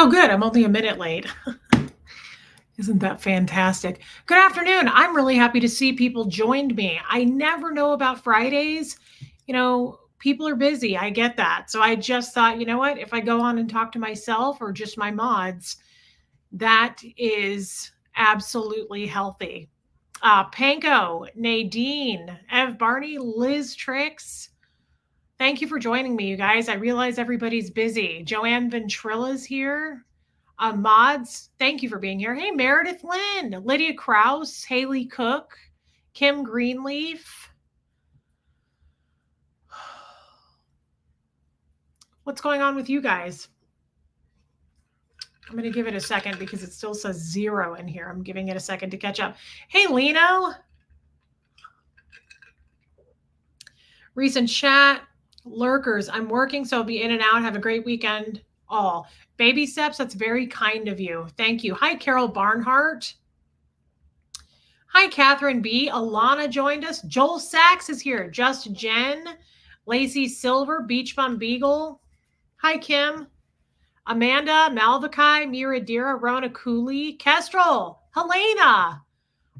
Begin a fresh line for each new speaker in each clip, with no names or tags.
Oh, good. I'm only a minute late. Isn't that fantastic? Good afternoon. I'm really happy to see people joined me. I never know about Fridays. People are busy. I get that. So I just thought, you know what? If I go on and talk to myself or just my mods, that is absolutely healthy. Panko, Nadine, Ev Barney, Liz Tricks. Thank you for joining me, you guys. I realize everybody's busy. Joanne Ventrilla's here. Mods, thank you for being here. Hey, Meredith Lynn, Lydia Krause, Haley Cook, Kim Greenleaf. What's going on with you guys? I'm going to give it a second because it still says 0 in here. I'm giving it a second to catch up. Hey, Lino. Recent chat. Lurkers, I'm working, so I'll be in and out. Have a great weekend. All. Baby steps, that's very kind of you. Thank you. Hi, Carol Barnhart. Hi, Catherine B. Alana joined us. Joel Sachs is here. Just Jen. Lacey Silver. Beach Bum Beagle. Hi, Kim. Amanda, Malvakai, Miradira, Rona Cooley, Kestrel, Helena.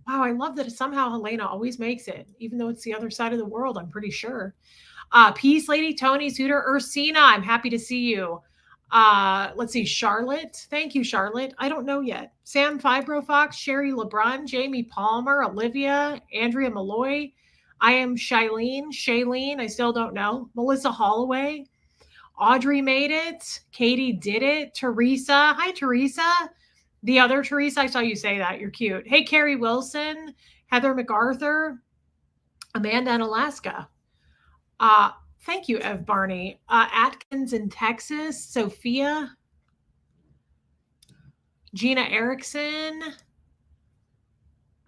Wow, I love that somehow Helena always makes it, even though it's the other side of the world, I'm pretty sure. Peace Lady, Tony Suter, Ursina, I'm happy to see you. Let's see, Charlotte. Thank you, Charlotte. I don't know yet. Sam Fibro Fox, Sherry LeBrun, Jamie Palmer, Olivia, Andrea Malloy. I am Shailene, I still don't know. Melissa Holloway. Audrey made it. Katie did it. Teresa. Hi, Teresa. The other Teresa, I saw you say that. You're cute. Hey, Carrie Wilson. Heather MacArthur. Amanda in Alaska. Thank you, Ev Barney. Atkins in Texas. Sophia. Gina Erickson.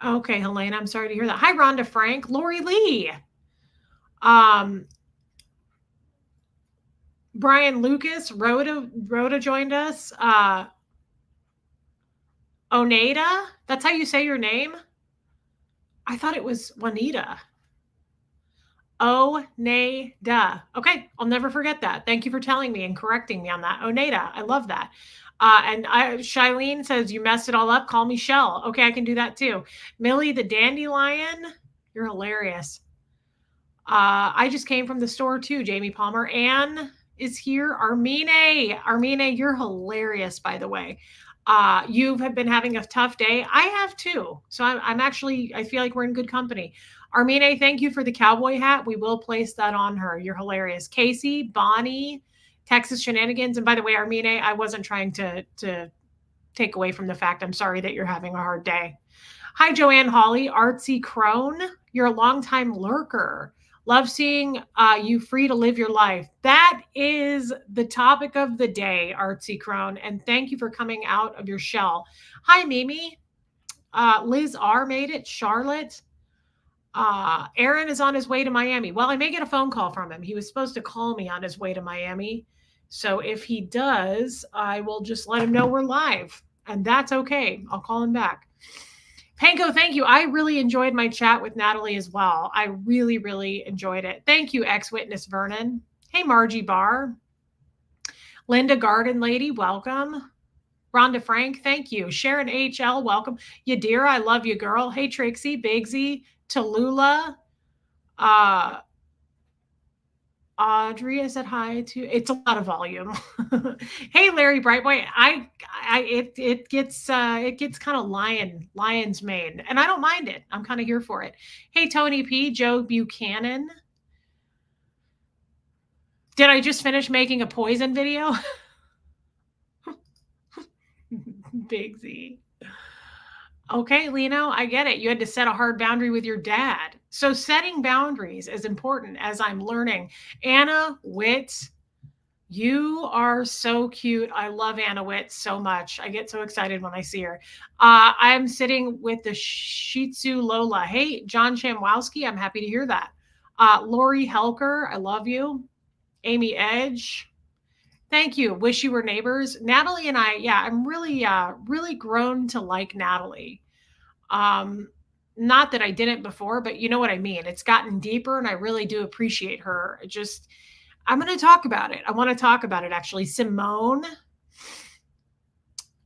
Okay, Helena, I'm sorry to hear that. Hi, Rhonda Frank. Lori Lee. Brian Lucas. Rhoda joined us. Oneida. That's how you say your name? I thought it was Juanita. Oneida. Okay, I'll never forget that. Thank you for telling me and correcting me on that. Oneida. I love that. Shailene says, you messed it all up. Call me Shell. Okay, I can do that too. Millie the Dandelion. You're hilarious. I just came from the store too, Jamie Palmer. Anne is here. Armine, you're hilarious, by the way. You have been having a tough day. I have too. So I feel like we're in good company. Armine, thank you for the cowboy hat. We will place that on her. You're hilarious. Casey, Bonnie, Texas Shenanigans. And by the way, Armine, I wasn't trying to take away from the fact I'm sorry that you're having a hard day. Hi, Joanne Hawley, Artsy Crone. You're a longtime lurker. Love seeing you free to live your life. That is the topic of the day, Artsy Crone. And thank you for coming out of your shell. Hi, Mimi. Liz R made it. Charlotte. Aaron is on his way to Miami. Well, I may get a phone call from him. He was supposed to call me on his way to Miami. So if he does, I will just let him know we're live. And that's okay. I'll call him back. Panko, thank you. I really enjoyed my chat with Natalie as well. I really, really enjoyed it. Thank you, ex-witness Vernon. Hey, Margie Barr. Linda Garden Lady, welcome. Rhonda Frank, thank you. Sharon HL, welcome. Yadira, I love you, girl. Hey, Trixie, Bigsy, Tallulah. Audrey, I said hi to. It's a lot of volume. Hey, Larry Brightboy. It gets kind of lion's mane, and I don't mind it. I'm kind of here for it. Hey, Tony P, Joe Buchanan. Did I just finish making a poison video? Big Z. Okay, Lino, I get it. You had to set a hard boundary with your dad. So setting boundaries is important, as I'm learning. Anna Witt, you are so cute. I love Anna Witt so much. I get so excited when I see her. I'm sitting with the Shih Tzu Lola. Hey, John Shamwowski, I'm happy to hear that. Lori Helker, I love you. Amy Edge. Thank you. Wish you were neighbors. Natalie and I, I'm really grown to like Natalie. Not that I didn't before, but you know what I mean? It's gotten deeper and I really do appreciate her. I'm going to talk about it. I want to talk about it actually. Simone.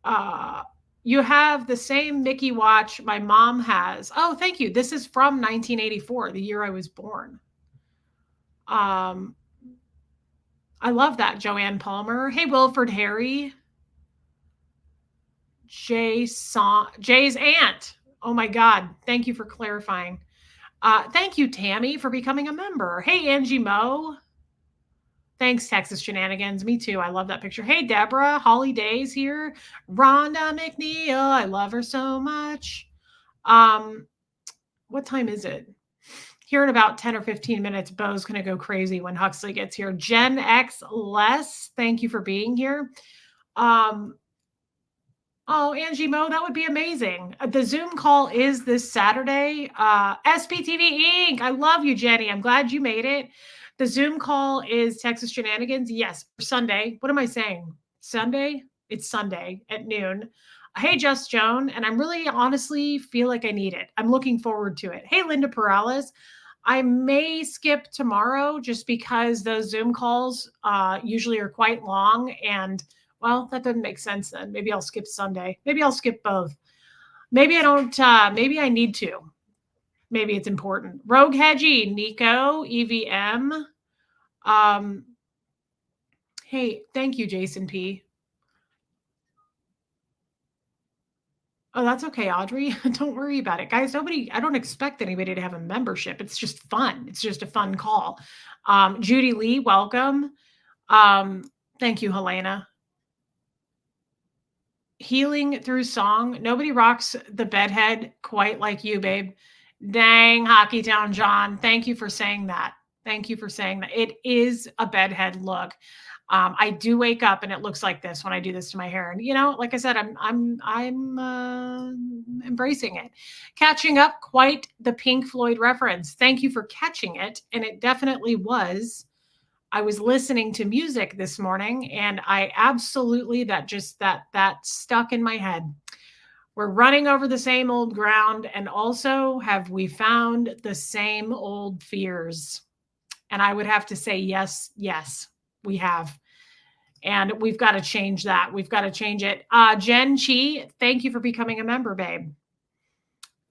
Uh, you have the same Mickey watch my mom has. Oh, thank you. This is from 1984, the year I was born. Um, I love that, Joanne Palmer. Hey, Wilford Harry. Jay's aunt. Oh my God. Thank you for clarifying. Thank you, Tammy, for becoming a member. Hey, Angie Moe. Thanks, Texas Shenanigans. Me too. I love that picture. Hey, Deborah. Holly Days here. Rhonda McNeil. I love her so much. Um, what time is it? Here in about 10 or 15 minutes, Bo's going to go crazy when Huxley gets here. Gen X Les, thank you for being here. Oh, Angie Mo, that would be amazing. The Zoom call is this Saturday. SPTV Inc. I love you, Jenny. I'm glad you made it. The Zoom call is Texas Shenanigans. Yes, Sunday. What am I saying? Sunday? It's Sunday at noon. Hey, Just Joan. And I'm really honestly feel like I need it. I'm looking forward to it. Hey, Linda Perales. I may skip tomorrow just because those Zoom calls usually are quite long, and well, that doesn't make sense then. Maybe I'll skip Sunday. Maybe I'll skip both. Maybe I don't. Maybe I need to. Maybe it's important. Rogue Hedgie, Nico, EVM. Hey, thank you, Jason P. Oh, that's okay, Audrey. Don't worry about it. Guys, I don't expect anybody to have a membership. It's just fun. It's just a fun call. Judy Lee, welcome. Thank you, Helena. Healing through song. Nobody rocks the bedhead quite like you, babe. Dang, Hockey Town John. Thank you for saying that. Thank you for saying that. It is a bedhead look. I do wake up and it looks like this when I do this to my hair. And you know, like I said, I'm embracing it. Catching up, quite the Pink Floyd reference. Thank you for catching it. And it definitely was. I was listening to music this morning and I absolutely that stuck in my head. We're running over the same old ground, and also have we found the same old fears? And I would have to say yes, we have. And we've got to change that. We've got to change it. Jen Chi, thank you for becoming a member, babe.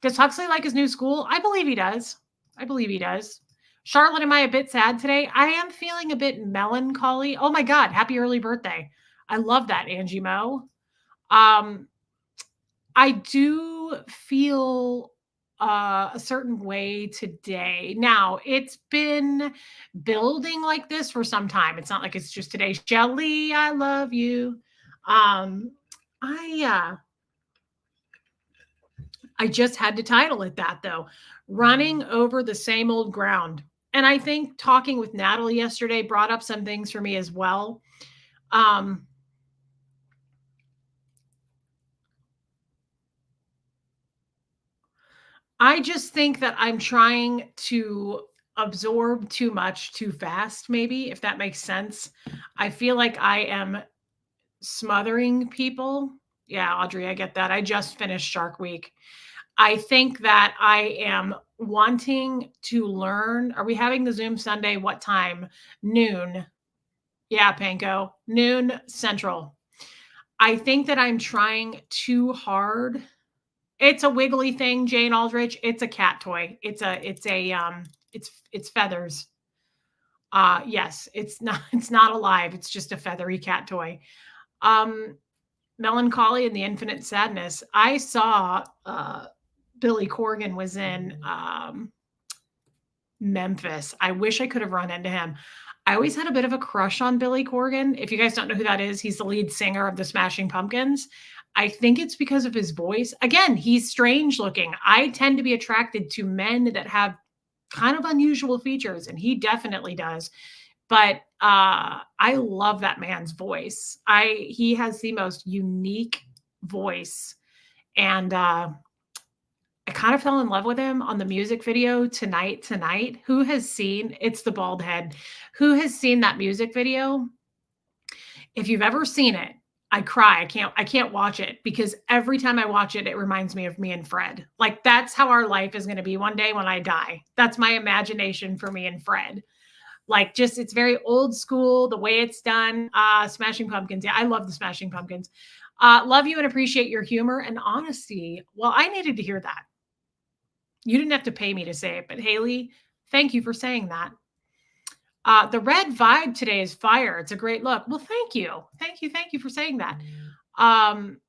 Does Huxley like his new school? I believe he does. Charlotte, am I a bit sad today? I am feeling a bit melancholy. Oh my God, happy early birthday. I love that, Angie Mo. I do feel a certain way today. Now, it's been building like this for some time. It's not like it's just today. Shelly, I love you. I just had to title it that, though. Running over the same old ground. And I think talking with Natalie yesterday brought up some things for me as well. I just think that I'm trying to absorb too much too fast, maybe, if that makes sense. I feel like I am smothering people. Yeah, Audrey, I get that. I just finished Shark Week. I think that I am wanting to learn. Are we having the Zoom Sunday? What time? Noon. Yeah, Panko. Noon Central. I think that I'm trying too hard. It's a wiggly thing, Jane Aldrich. It's a cat toy. It's feathers. Yes, it's not alive. It's just a feathery cat toy. Melancholy and the Infinite Sadness. I saw Billy Corgan was in Memphis. I wish I could have run into him. I always had a bit of a crush on Billy Corgan. If you guys don't know who that is, he's the lead singer of the Smashing Pumpkins. I think it's because of his voice. Again, he's strange looking. I tend to be attracted to men that have kind of unusual features, and he definitely does. But I love that man's voice. He has the most unique voice. And I kind of fell in love with him on the music video Tonight. Who has seen It's the Bald Head? Who has seen that music video? If you've ever seen it, I cry. I can't watch it because every time I watch it, it reminds me of me and Fred. Like that's how our life is going to be one day when I die. That's my imagination for me and Fred. Like it's very old school, the way it's done. Smashing Pumpkins. Yeah, I love the Smashing Pumpkins. Love you and appreciate your humor and honesty. Well, I needed to hear that. You didn't have to pay me to say it, but Haley, thank you for saying that. The red vibe today is fire. It's a great look. Well, thank you. Thank you for saying that. Um,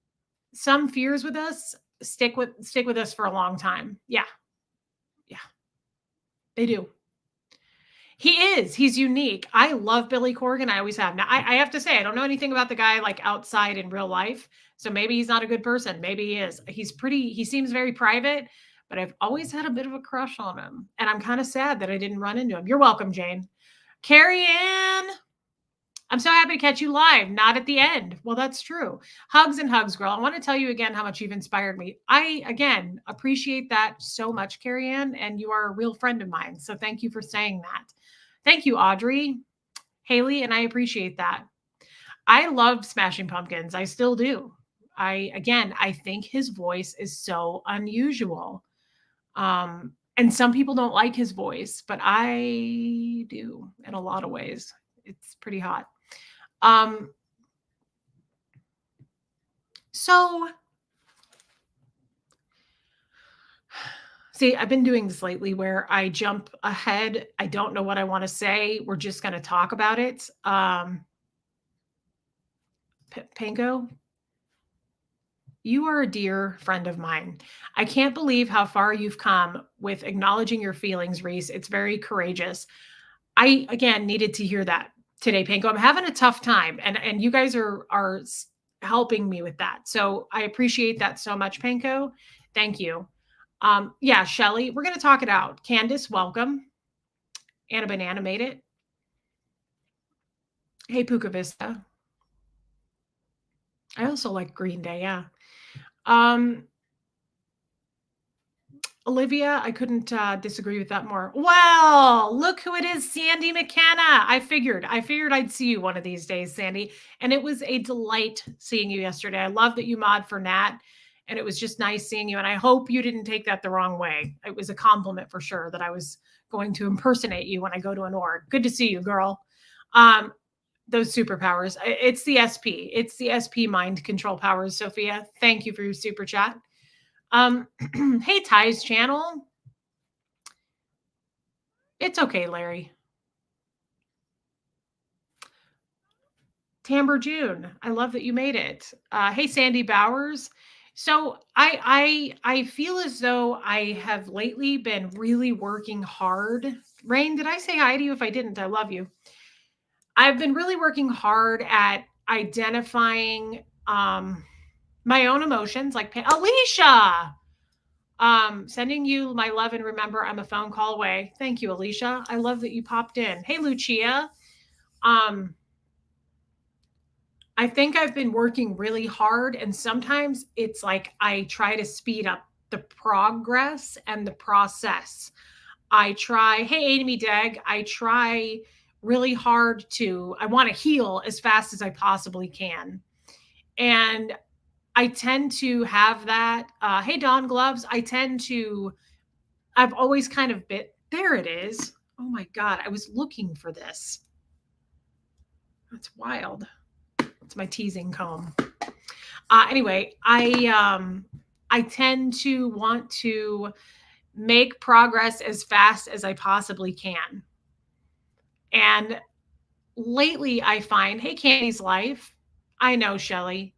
some fears with us stick with us for a long time. Yeah, yeah, they do. He is. He's unique. I love Billy Corgan. I always have. Now, I have to say, I don't know anything about the guy like outside in real life. So maybe he's not a good person. Maybe he is. He seems very private, but I've always had a bit of a crush on him. And I'm kind of sad that I didn't run into him. You're welcome, Jane. Carrie Ann, I'm so happy to catch you live, not at the end. Well, that's true. Hugs and hugs, girl. I want to tell you again how much you've inspired me. I, again, appreciate that so much, Carrie Ann, and you are a real friend of mine. So thank you for saying that. Thank you, Audrey, Haley, and I appreciate that. I loved Smashing Pumpkins. I still do. I think his voice is so unusual. And some people don't like his voice, but I do in a lot of ways. It's pretty hot. Um, so see, I've been doing this lately where I jump ahead. I don't know what I want to say. We're just going to talk about it. Panko, you are a dear friend of mine. I can't believe how far you've come with acknowledging your feelings, Reese. It's very courageous. I again needed to hear that today, Panko. I'm having a tough time, and you guys are helping me with that. So I appreciate that so much, Panko. Thank you. Yeah, Shelly, we're gonna talk it out. Candace, welcome. Anna Banana made it. Hey, Puka Vista. I also like Green Day. Yeah. Um, Olivia, I couldn't disagree with that more. Well, look who it is, Sandy McKenna. I figured I'd see you one of these days, Sandy. And it was a delight seeing you yesterday. I love that you mod for Nat, and it was just nice seeing you. And I hope you didn't take that the wrong way. It was a compliment for sure that I was going to impersonate you when I go to an org. Good to see you, girl. Those superpowers. It's the SP. It's the SP mind control powers, Sophia. Thank you for your super chat. Hey, Ty's channel. It's okay, Larry. Tamber June, I love that you made it. Hey, Sandy Bowers. So I feel as though I have lately been really working hard. Rain, did I say hi to you? If I didn't, I love you. I've been really working hard at identifying my own emotions, like Alicia. Sending you my love and remember I'm a phone call away. Thank you, Alicia. I love that you popped in. Hey, Lucia. I think I've been working really hard, and sometimes it's like I try to speed up the progress and the process. I try, hey, Amy Degg, I try really hard I want to heal as fast as I possibly can. And I tend to have that. Hey, Dawn Gloves, I've always kind of there it is. Oh my God, I was looking for this. That's wild. It's my teasing comb. Anyway, I tend to want to make progress as fast as I possibly can. And lately I find, hey, Candy's Life. I know, Shelly.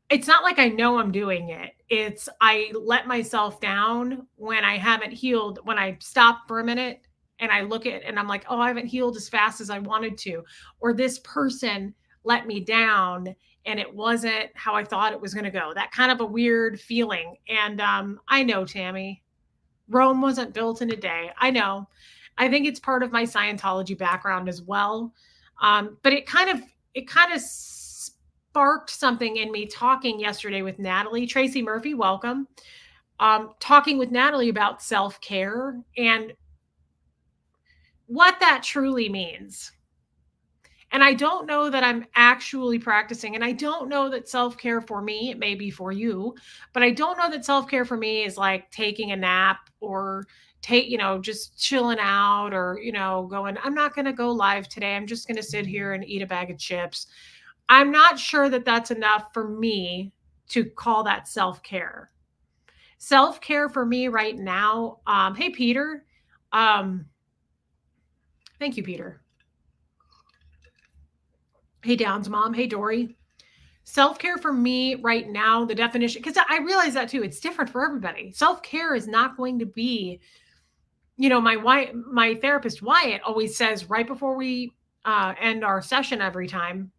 It's not like I know I'm doing it. It's I let myself down when I haven't healed, when I stop for a minute and I look at and I'm like, oh, I haven't healed as fast as I wanted to. Or this person let me down and it wasn't how I thought it was going to go. That kind of a weird feeling. And I know, Tammy, Rome wasn't built in a day. I know. I think it's part of my Scientology background as well. But it kind of sparked something in me talking yesterday with Natalie. Tracy Murphy, welcome. Talking with Natalie about self-care and what that truly means. And I don't know that I'm actually practicing. And I don't know that self-care for me, it may be for you, but I don't know that self-care for me is like taking a nap or just chilling out or, going, I'm not going to go live today. I'm just going to sit here and eat a bag of chips. I'm not sure that that's enough for me to call that self-care. Self-care for me right now, hey, Peter. Um, Thank you, Peter. Hey, Downs mom. Hey, Dory. Self-care for me right now, the definition, because I realize that too, it's different for everybody. Self-care is not going to be, my therapist Wyatt always says right before we end our session every time,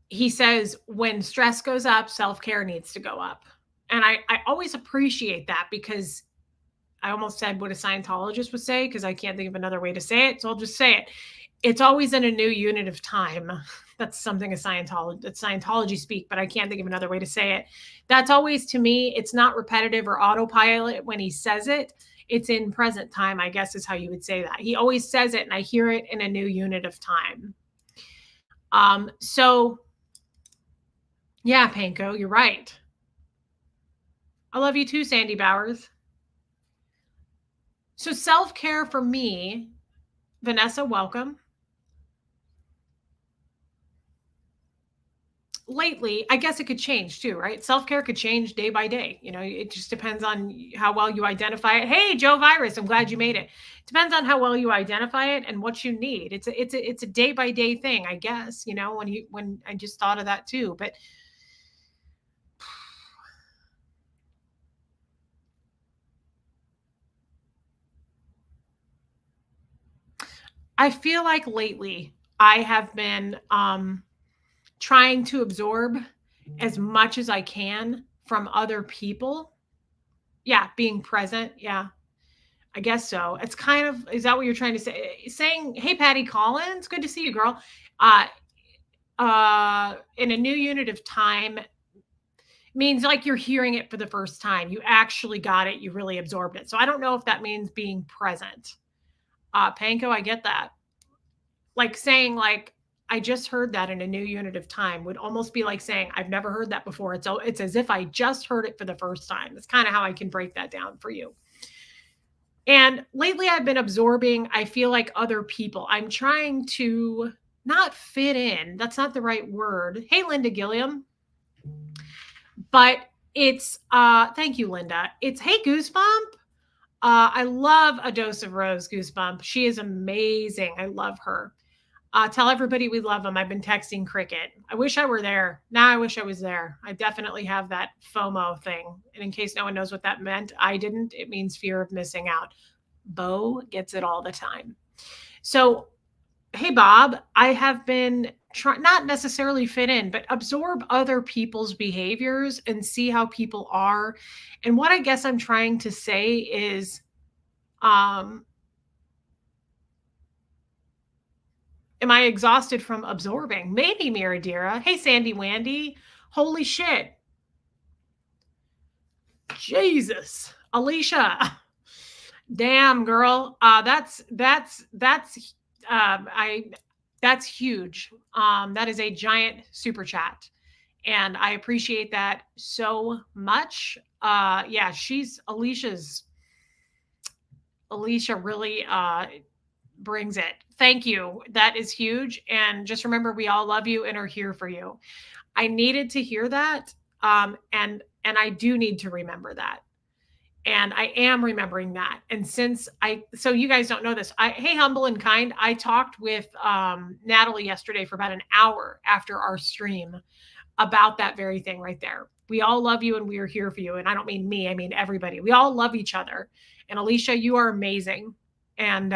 he says when stress goes up, self-care needs to go up. And I always appreciate that, because I almost said what a Scientologist would say, because I can't think of another way to say it. So I'll just say it. It's always in a new unit of time. That's something that's Scientology speak, but I can't think of another way to say it. That's always, to me, it's not repetitive or autopilot when he says it. It's in present time, I guess is how you would say that. He always says it, and I hear it in a new unit of time. So yeah, Panko, you're right. I love you too, Sandy Bowers. So self-care for me, Vanessa, welcome. Lately, I guess it could change too, right? Self-care could change day by day. It just depends on how well you identify it. Hey, Joe Virus, I'm glad you made it. Depends on how well you identify it and what you need. It's a day by day thing, I guess. When I just thought of that too, but I feel like lately I have been trying to absorb as much as I can from other people. Yeah, being present. Yeah, I guess so. It's kind of, is that what you're trying to say? Saying, hey, Patty Collins, good to see you, girl. Uh, in a new unit of time means like you're hearing it for the first time. You actually got it. You really absorbed it. So I don't know if that means being present. Panko, I get that. Like saying, like, I just heard that in a new unit of time would almost be like saying, I've never heard that before. It's as if I just heard it for the first time. That's kind of how I can break that down for you. And lately I've been absorbing, I feel like, other people. I'm trying to not fit in. That's not the right word. Hey, Linda Gilliam. But it's thank you, Linda. It's hey, Goosebump. I love A Dose of Rose, Goosebump. She is amazing. I love her. Tell everybody we love them. I've been texting Cricket. I wish I were there. Now I wish I was there. I definitely have that FOMO thing. And in case no one knows what that meant, I didn't. It means fear of missing out. Bo gets it all the time. So, hey, Bob, I have been trying, not necessarily fit in, but absorb other people's behaviors and see how people are. And what I guess I'm trying to say is, am I exhausted from absorbing? Maybe, Miradira. Hey, Sandy Wandy. Holy shit. Jesus. Alicia. Damn, girl. I that's huge. That is a giant super chat. And I appreciate that so much. Yeah, Alicia really brings it. Thank you. That is huge. And just remember, we all love you and are here for you. I needed to hear that. And I do need to remember that. And I am remembering that. And so you guys don't know this. Hey, Humble and Kind, I talked with Natalie yesterday for about an hour after our stream about that very thing right there. We all love you and we are here for you. And I don't mean me, I mean everybody. We all love each other. And Alicia, you are amazing. And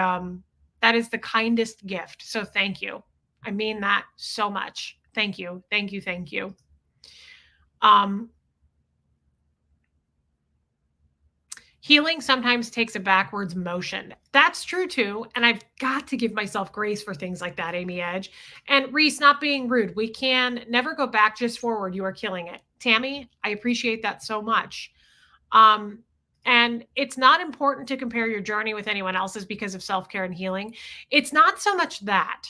that is the kindest gift. So thank you. I mean that so much. Thank you. Thank you. Thank you. Healing sometimes takes a backwards motion. That's true too. And I've got to give myself grace for things like that, Amy Edge. And Reese, not being rude, we can never go back, just forward. You are killing it. Tammy, I appreciate that so much. And it's not important to compare your journey with anyone else's because of self-care and healing. It's not so much that.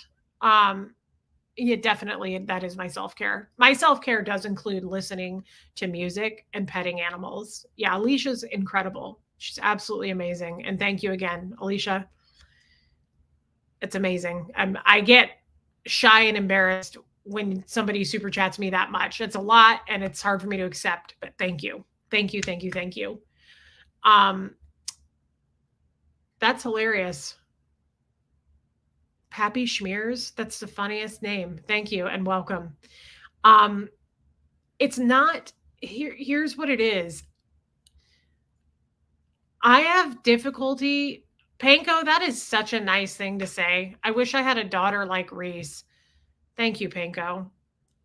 Yeah, definitely that is my self-care. My self-care does include listening to music and petting animals. Yeah, Alicia's incredible. She's absolutely amazing. And thank you again, Alicia. It's amazing. I get shy and embarrassed when somebody super chats me that much. It's a lot and it's hard for me to accept, but thank you. Thank you, thank you, thank you. That's hilarious. Pappy Schmears, that's the funniest name. Thank you and welcome. It's not here's what it is. I have difficulty. Panko, that is such a nice thing to say. I wish I had a daughter like Reese. Thank you, Panko.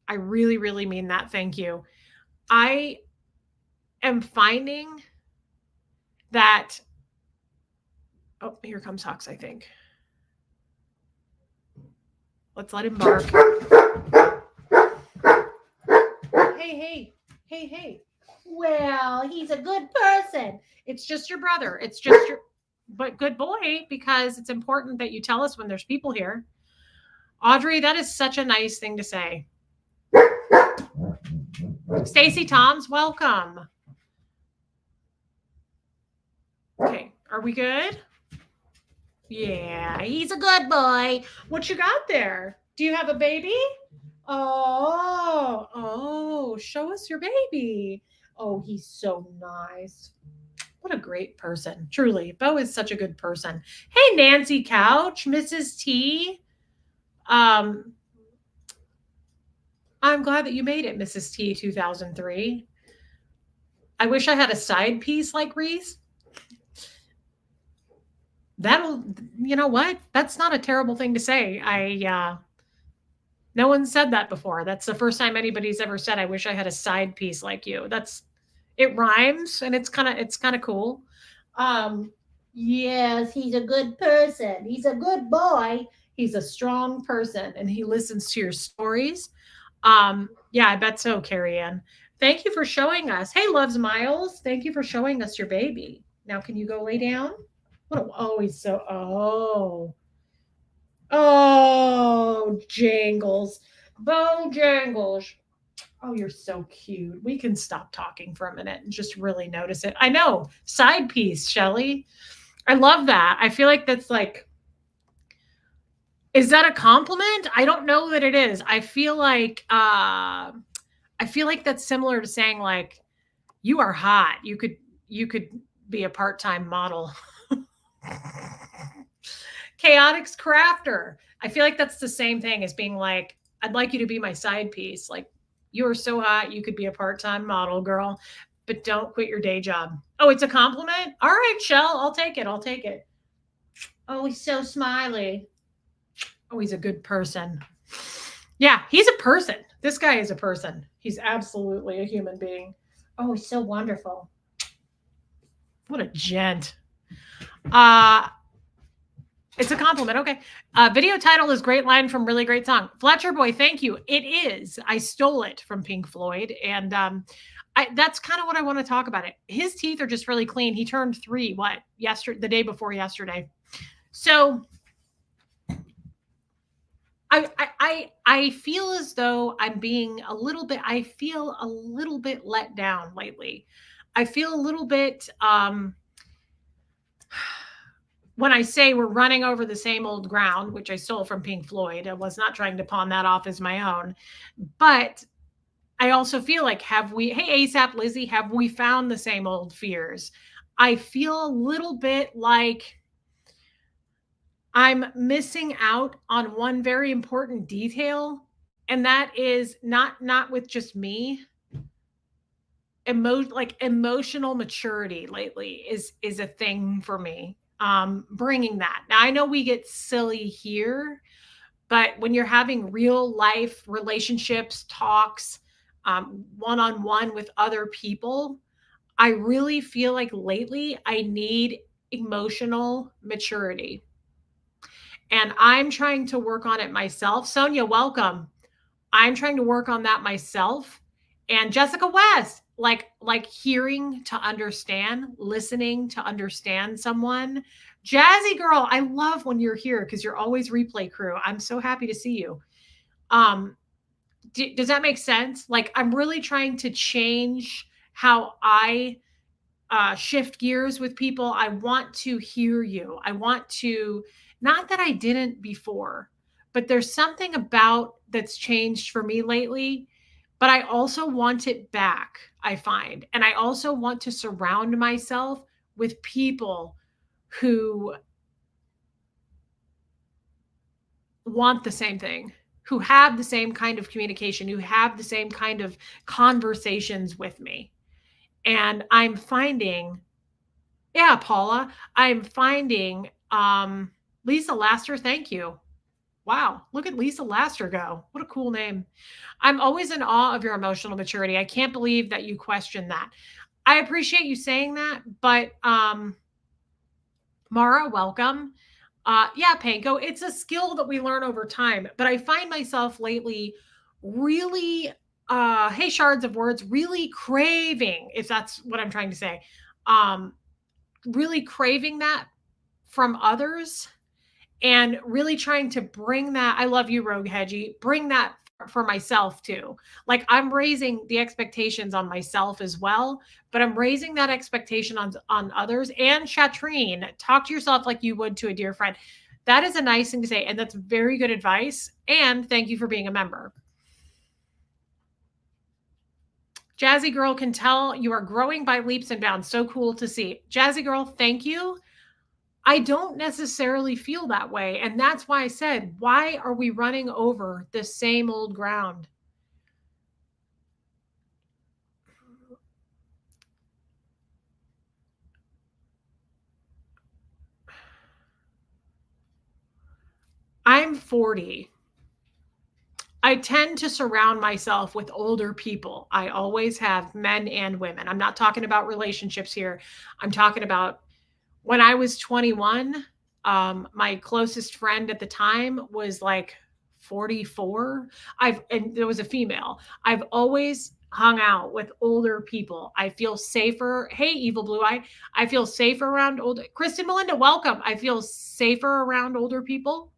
I really, really mean that. Thank you. I am finding that. Oh, here comes Hux, I think. Let's let him bark. Hey. Well, he's a good person. It's just your brother. It's just your, but good boy, because it's important that you tell us when there's people here. Audrey, that is such a nice thing to say. Stacy Toms, welcome. Okay, are we good? Yeah, he's a good boy. What you got there? Do you have a baby? Oh, show us your baby. Oh, he's so nice. What a great person. Truly, Bo is such a good person. Hey, Nancy Couch, Mrs. T. I'm glad that you made it, Mrs. T 2003. I wish I had a side piece like Reese. That'll, you know what? That's not a terrible thing to say. No one said that before. That's the first time anybody's ever said, I wish I had a side piece like you. It rhymes and it's kind of cool. Yes, he's a good person. He's a good boy. He's a strong person and he listens to your stories. Yeah, I bet so, Carrie Ann. Thank you for showing us. Hey, Loves Miles. Thank you for showing us your baby. Now, can you go lay down? He's so, oh, Jangles. Bojangles. Oh, you're so cute. We can stop talking for a minute and just really notice it. I know. Side piece, Shelly. I love that. I feel like that's like, is that a compliment? I don't know that it is. I feel like that's similar to saying like, you are hot. You could be a part-time model. Chaotix crafter. I feel like that's the same thing as being like, I'd like you to be my side piece. Like, you are so hot, you could be a part-time model, girl, but don't quit your day job. Oh, it's a compliment? All right, Shell, I'll take it. Oh, he's so smiley. Oh, he's a good person. Yeah, he's a person. This guy is a person. He's absolutely a human being. Oh, he's so wonderful. What a gent. It's a compliment. Okay. Video title is great line from really great song. Fletcher Boy, thank you. It is. I stole it from Pink Floyd. And that's kind of what I want to talk about it. His teeth are just really clean. He turned 3, the day before yesterday. So I feel as though I'm being I feel a little bit let down lately. I feel a little bit, when I say we're running over the same old ground, which I stole from Pink Floyd, I was not trying to pawn that off as my own, but I also feel like, hey, ASAP Lizzie, have we found the same old fears? I feel a little bit like I'm missing out on one very important detail, and that is not with just me. Emotional maturity lately is a thing for me. Bringing that. Now, I know we get silly here, but when you're having real life relationships, talks, one-on-one with other people, I really feel like lately I need emotional maturity. And I'm trying to work on it myself. Sonia, welcome. I'm trying to work on that myself. And Jessica West, like hearing to understand, listening to understand someone. Jazzy girl, I love when you're here because you're always replay crew. I'm so happy to see you. Does that make sense? Like, I'm really trying to change how I shift gears with people. I want to hear you. I want to, not that I didn't before, but there's something about that's changed for me lately, but I also want it back, I find. And I also want to surround myself with people who want the same thing, who have the same kind of communication, who have the same kind of conversations with me. And I'm finding, yeah, Paula, I'm finding Lisa Laster, thank you. Wow, look at Lisa Laster go. What a cool name. I'm always in awe of your emotional maturity. I can't believe that you question that. I appreciate you saying that, but Mara, welcome. Yeah, Panko, it's a skill that we learn over time, but I find myself lately really, hey, shards of words, really craving, if that's what I'm trying to say, um, really craving that from others and really trying to bring that. I love you, Rogue Hedgie, bring that for myself too. Like I'm raising the expectations on myself as well, but I'm raising that expectation on others. And Chatrine, talk to yourself like you would to a dear friend. That is a nice thing to say, and that's very good advice. And thank you for being a member. Jazzy Girl can tell you are growing by leaps and bounds. So cool to see. Jazzy Girl, thank you. I don't necessarily feel that way. And that's why I said, why are we running over the same old ground? I'm 40. I tend to surround myself with older people. I always have, men and women. I'm not talking about relationships here. I'm talking about when I was 21, my closest friend at the time was like 44. And there was a female. I've always hung out with older people. I feel safer. Hey, Evil Blue Eye. I feel safer around older. Kristen Melinda, welcome. I feel safer around older people.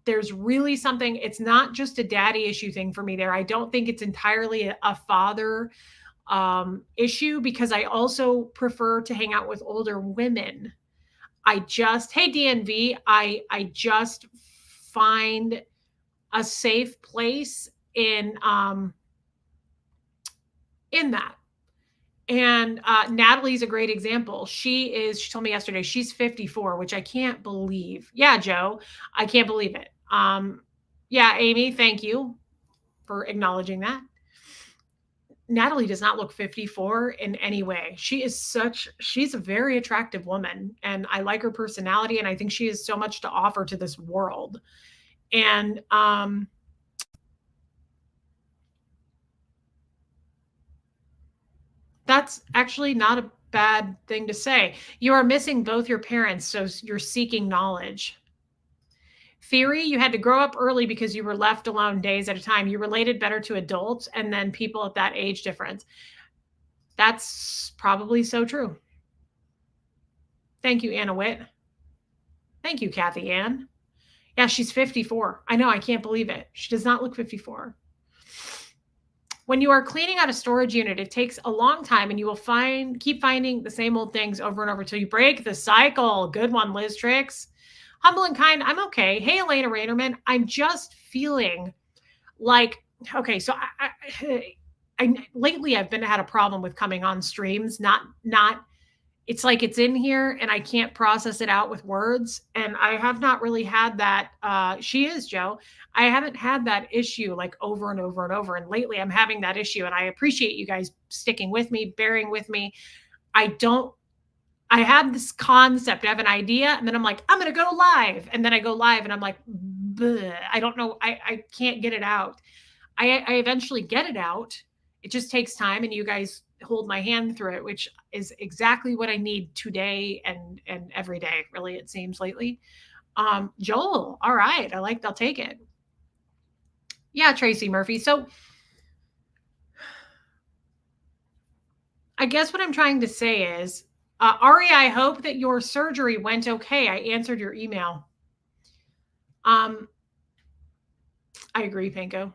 There's really something, it's not just a daddy issue thing for me there. I don't think it's entirely a father issue because I also prefer to hang out with older women. I just, hey DNV, I just find a safe place in that. And Natalie's a great example. She told me yesterday, she's 54, which I can't believe. Yeah, Joe, I can't believe it. Yeah, Amy, thank you for acknowledging that. Natalie does not look 54 in any way. She's a very attractive woman and I like her personality and I think she has so much to offer to this world. And that's actually not a bad thing to say. You are missing both your parents, so you're seeking knowledge. Theory, you had to grow up early because you were left alone days at a time. You related better to adults and then people at that age difference. That's probably so true. Thank you, Anna Witt. Thank you, Kathy Ann. Yeah, she's 54. I know, I can't believe it. She does not look 54. When you are cleaning out a storage unit, it takes a long time and you will keep finding the same old things over and over until you break the cycle. Good one, Liz Tricks. Humble and kind, I'm okay. Hey, Elena Rainerman, I'm just feeling like, okay, so lately I've had a problem with coming on streams, not it's like it's in here and I can't process it out with words. And I have not really had that. She is, Joe. I haven't had that issue like over and over and over. And lately I'm having that issue. And I appreciate you guys sticking with me, bearing with me. I have this concept, I have an idea, and then I'm like, I'm going to go live. And then I go live and I'm like, I don't know. I can't get it out. I eventually get it out. It just takes time. And you guys hold my hand through it, which is exactly what I need today and every day, really, it seems lately. Joel, all right, I'll take it. Yeah, Tracy Murphy. So I guess what I'm trying to say is, Ari, I hope that your surgery went okay. I answered your email. I agree, Panko.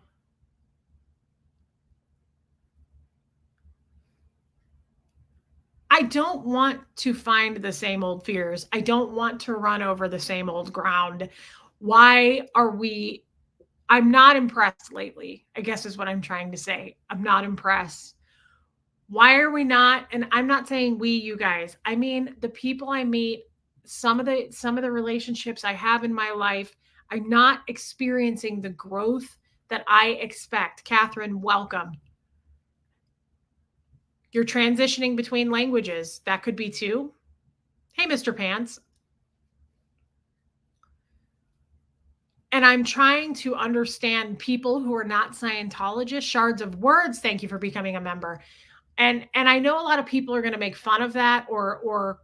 I don't want to find the same old fears. I don't want to run over the same old ground. Why are we I'm not impressed lately, I guess is what I'm trying to say. I'm not impressed. Why are we not, and I'm not saying we, you guys. I mean the people I meet, some of the relationships I have in my life, I'm not experiencing the growth that I expect. Catherine, welcome. You're transitioning between languages. That could be too. Hey, Mr. Pants. And I'm trying to understand people who are not Scientologists. Shards of Words, thank you for becoming a member. And I know a lot of people are going to make fun of that or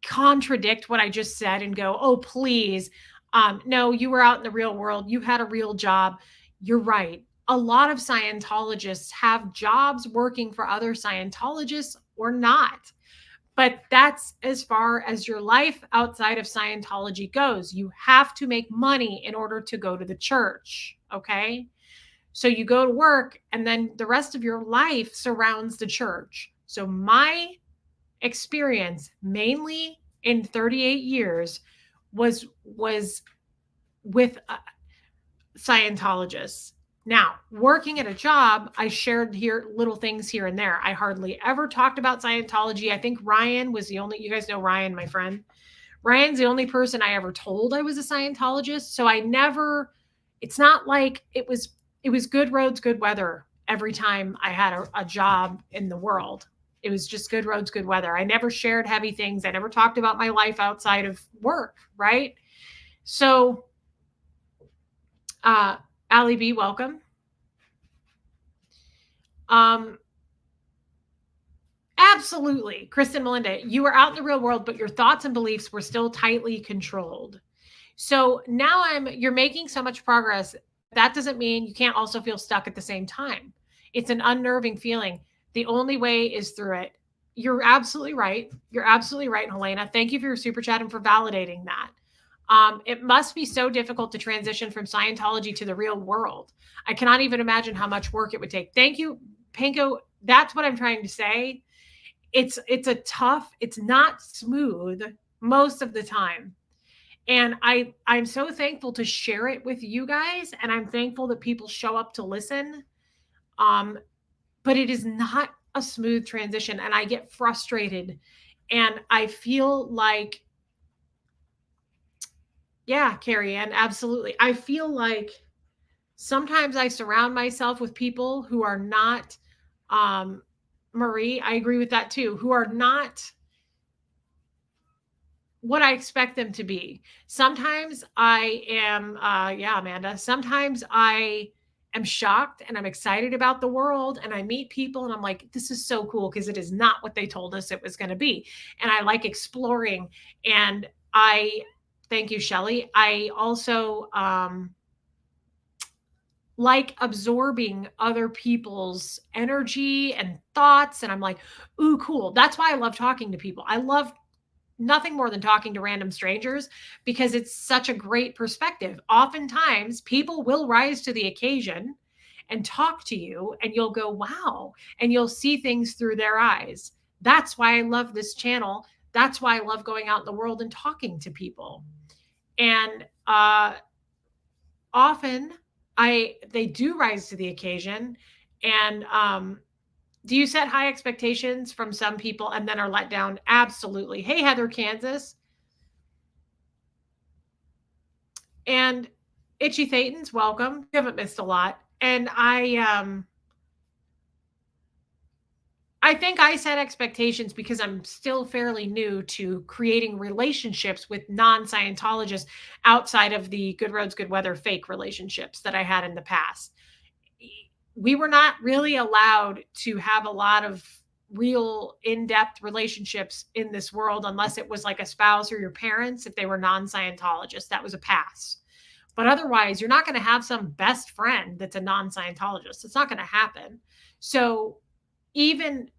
contradict what I just said and go, "Oh, please. No, you were out in the real world. You had a real job." You're right. A lot of Scientologists have jobs working for other Scientologists or not. But that's as far as your life outside of Scientology goes. You have to make money in order to go to the church. Okay. So you go to work and then the rest of your life surrounds the church. So my experience mainly in 38 years was with Scientologists. Now, working at a job, I shared here little things here and there. I hardly ever talked about Scientology. I think Ryan was the only, you guys know Ryan, my friend. Ryan's the only person I ever told I was a Scientologist. So I never, it's not like it was good roads, good weather every time I had a job in the world. It was just good roads, good weather. I never shared heavy things. I never talked about my life outside of work, right? So, uh, Ali B, welcome. Um, Absolutely. Kristen Melinda, you were out in the real world, but your thoughts and beliefs were still tightly controlled. So now you're making so much progress. That doesn't mean you can't also feel stuck at the same time. It's an unnerving feeling. The only way is through it. You're absolutely right. You're absolutely right, Helena. Thank you for your super chat and for validating that. It must be so difficult to transition from Scientology to the real world. I cannot even imagine how much work it would take. Thank you, Panko. That's what I'm trying to say. It's not smooth most of the time. And I'm so thankful to share it with you guys, and I'm thankful that people show up to listen. Um, but it is not a smooth transition, and I get frustrated, and I feel like, yeah, Carrie Ann, absolutely. I feel like sometimes I surround myself with people who are not, um, Marie, I agree with that too, who are not what I expect them to be. Sometimes I am, yeah, Amanda. Sometimes I am shocked and I'm excited about the world and I meet people and I'm like, this is so cool because it is not what they told us it was going to be. And I like exploring. And thank you, Shelley. I also, like absorbing other people's energy and thoughts. And I'm like, ooh, cool. That's why I love talking to people. I love nothing more than talking to random strangers because it's such a great perspective. Oftentimes, people will rise to the occasion and talk to you, and you'll go, wow, and you'll see things through their eyes. That's why I love this channel. That's why I love going out in the world and talking to people. And often they do rise to the occasion. And do you set high expectations from some people and then are let down? Absolutely. Hey, Heather, Kansas. And Itchy Thetans, welcome. You haven't missed a lot. And I think I set expectations because I'm still fairly new to creating relationships with non-Scientologists outside of the good roads, good weather fake relationships that I had in the past. We were not really allowed to have a lot of real in-depth relationships in this world unless it was like a spouse or your parents. If they were non-Scientologists, that was a pass. But otherwise, you're not going to have some best friend that's a non-Scientologist. It's not going to happen. So even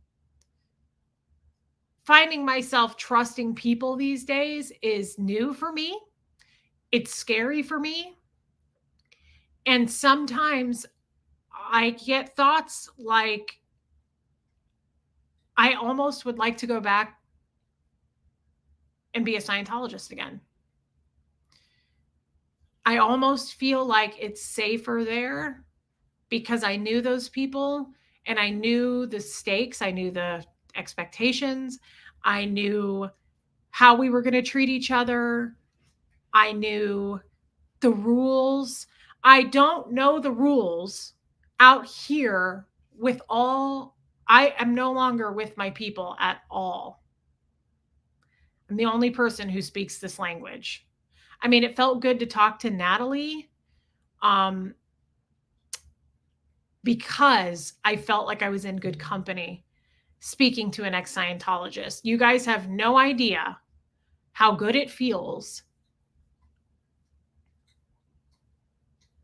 finding myself trusting people these days is new for me. It's scary for me. And sometimes I get thoughts like I almost would like to go back and be a Scientologist again. I almost feel like it's safer there because I knew those people and I knew the stakes, I knew the expectations, I knew how we were going to treat each other, I knew the rules. I don't know the rules out here with all, I am no longer with my people at all. I'm the only person who speaks this language. I mean, it felt good to talk to Natalie um, because I felt like I was in good company speaking to an ex Scientologist. You guys have no idea how good it feels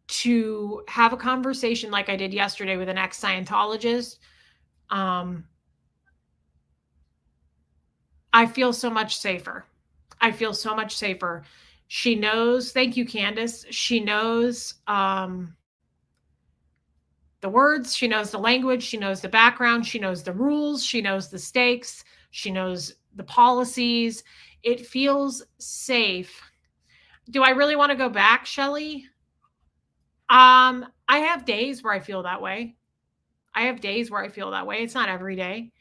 to have a conversation like I did yesterday with an ex Scientologist. Um, I feel so much safer. I feel so much safer. She knows, thank you, Candace. She knows the words, she knows the language, she knows the background, she knows the rules, she knows the stakes, she knows the policies. It feels safe. Do I really want to go back, Shelly? I have days where I feel that way. I have days where I feel that way. It's not every day.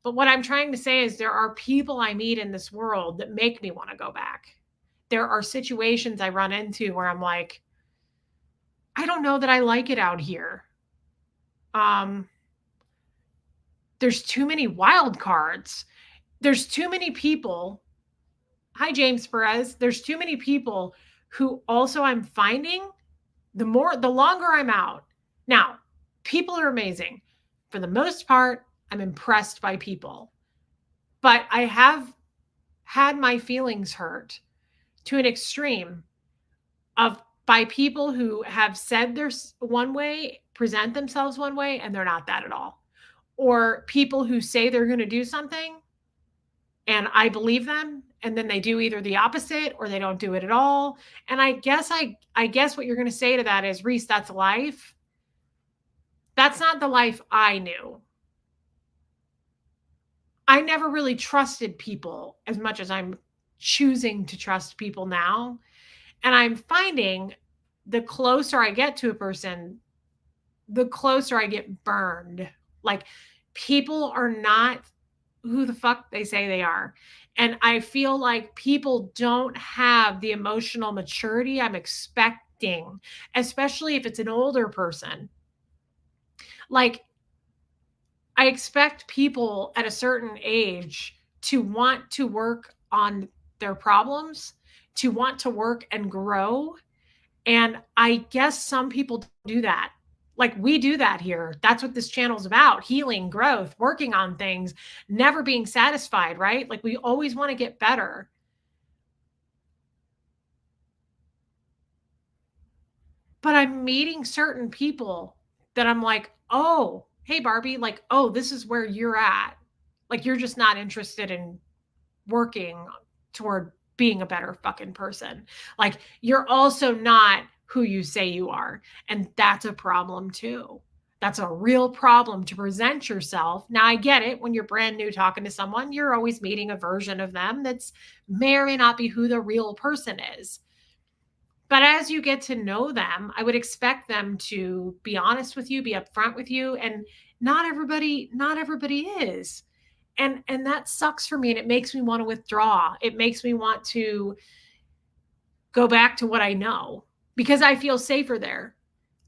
But what I'm trying to say is there are people I meet in this world that make me want to go back. There are situations I run into where I'm like, I don't know that I like it out here. Um, there's too many wild cards. There's too many people. Hi, James Perez. There's too many people who also I'm finding the longer I'm out. Now, people are amazing. For the most part, I'm impressed by people. But I have had my feelings hurt to an extreme of by people who have said they're one way, present themselves one way, and they're not that at all. Or people who say they're going to do something and I believe them and then they do either the opposite or they don't do it at all. And I guess what you're going to say to that is, Reese, that's life. That's not the life I knew. I never really trusted people as much as I'm choosing to trust people now. And I'm finding the closer I get to a person, the closer I get burned. Like people are not who the fuck they say they are. And I feel like people don't have the emotional maturity I'm expecting, especially if it's an older person. Like I expect people at a certain age to want to work on their problems, to want to work and grow. And I guess some people do that. Like we do that here. That's what this channel's about: healing, growth, working on things, never being satisfied, right? Like we always want to get better. But I'm meeting certain people that I'm like, oh, hey, Barbie, like, oh, this is where you're at. Like you're just not interested in working toward being a better fucking person. Like you're also not who you say you are. And that's a problem too. That's a real problem to present yourself. Now I get it. When you're brand new talking to someone, you're always meeting a version of them that's may or may not be who the real person is. But as you get to know them, I would expect them to be honest with you, be upfront with you, and not everybody is. And that sucks for me and it makes me want to withdraw. It makes me want to go back to what I know because I feel safer there.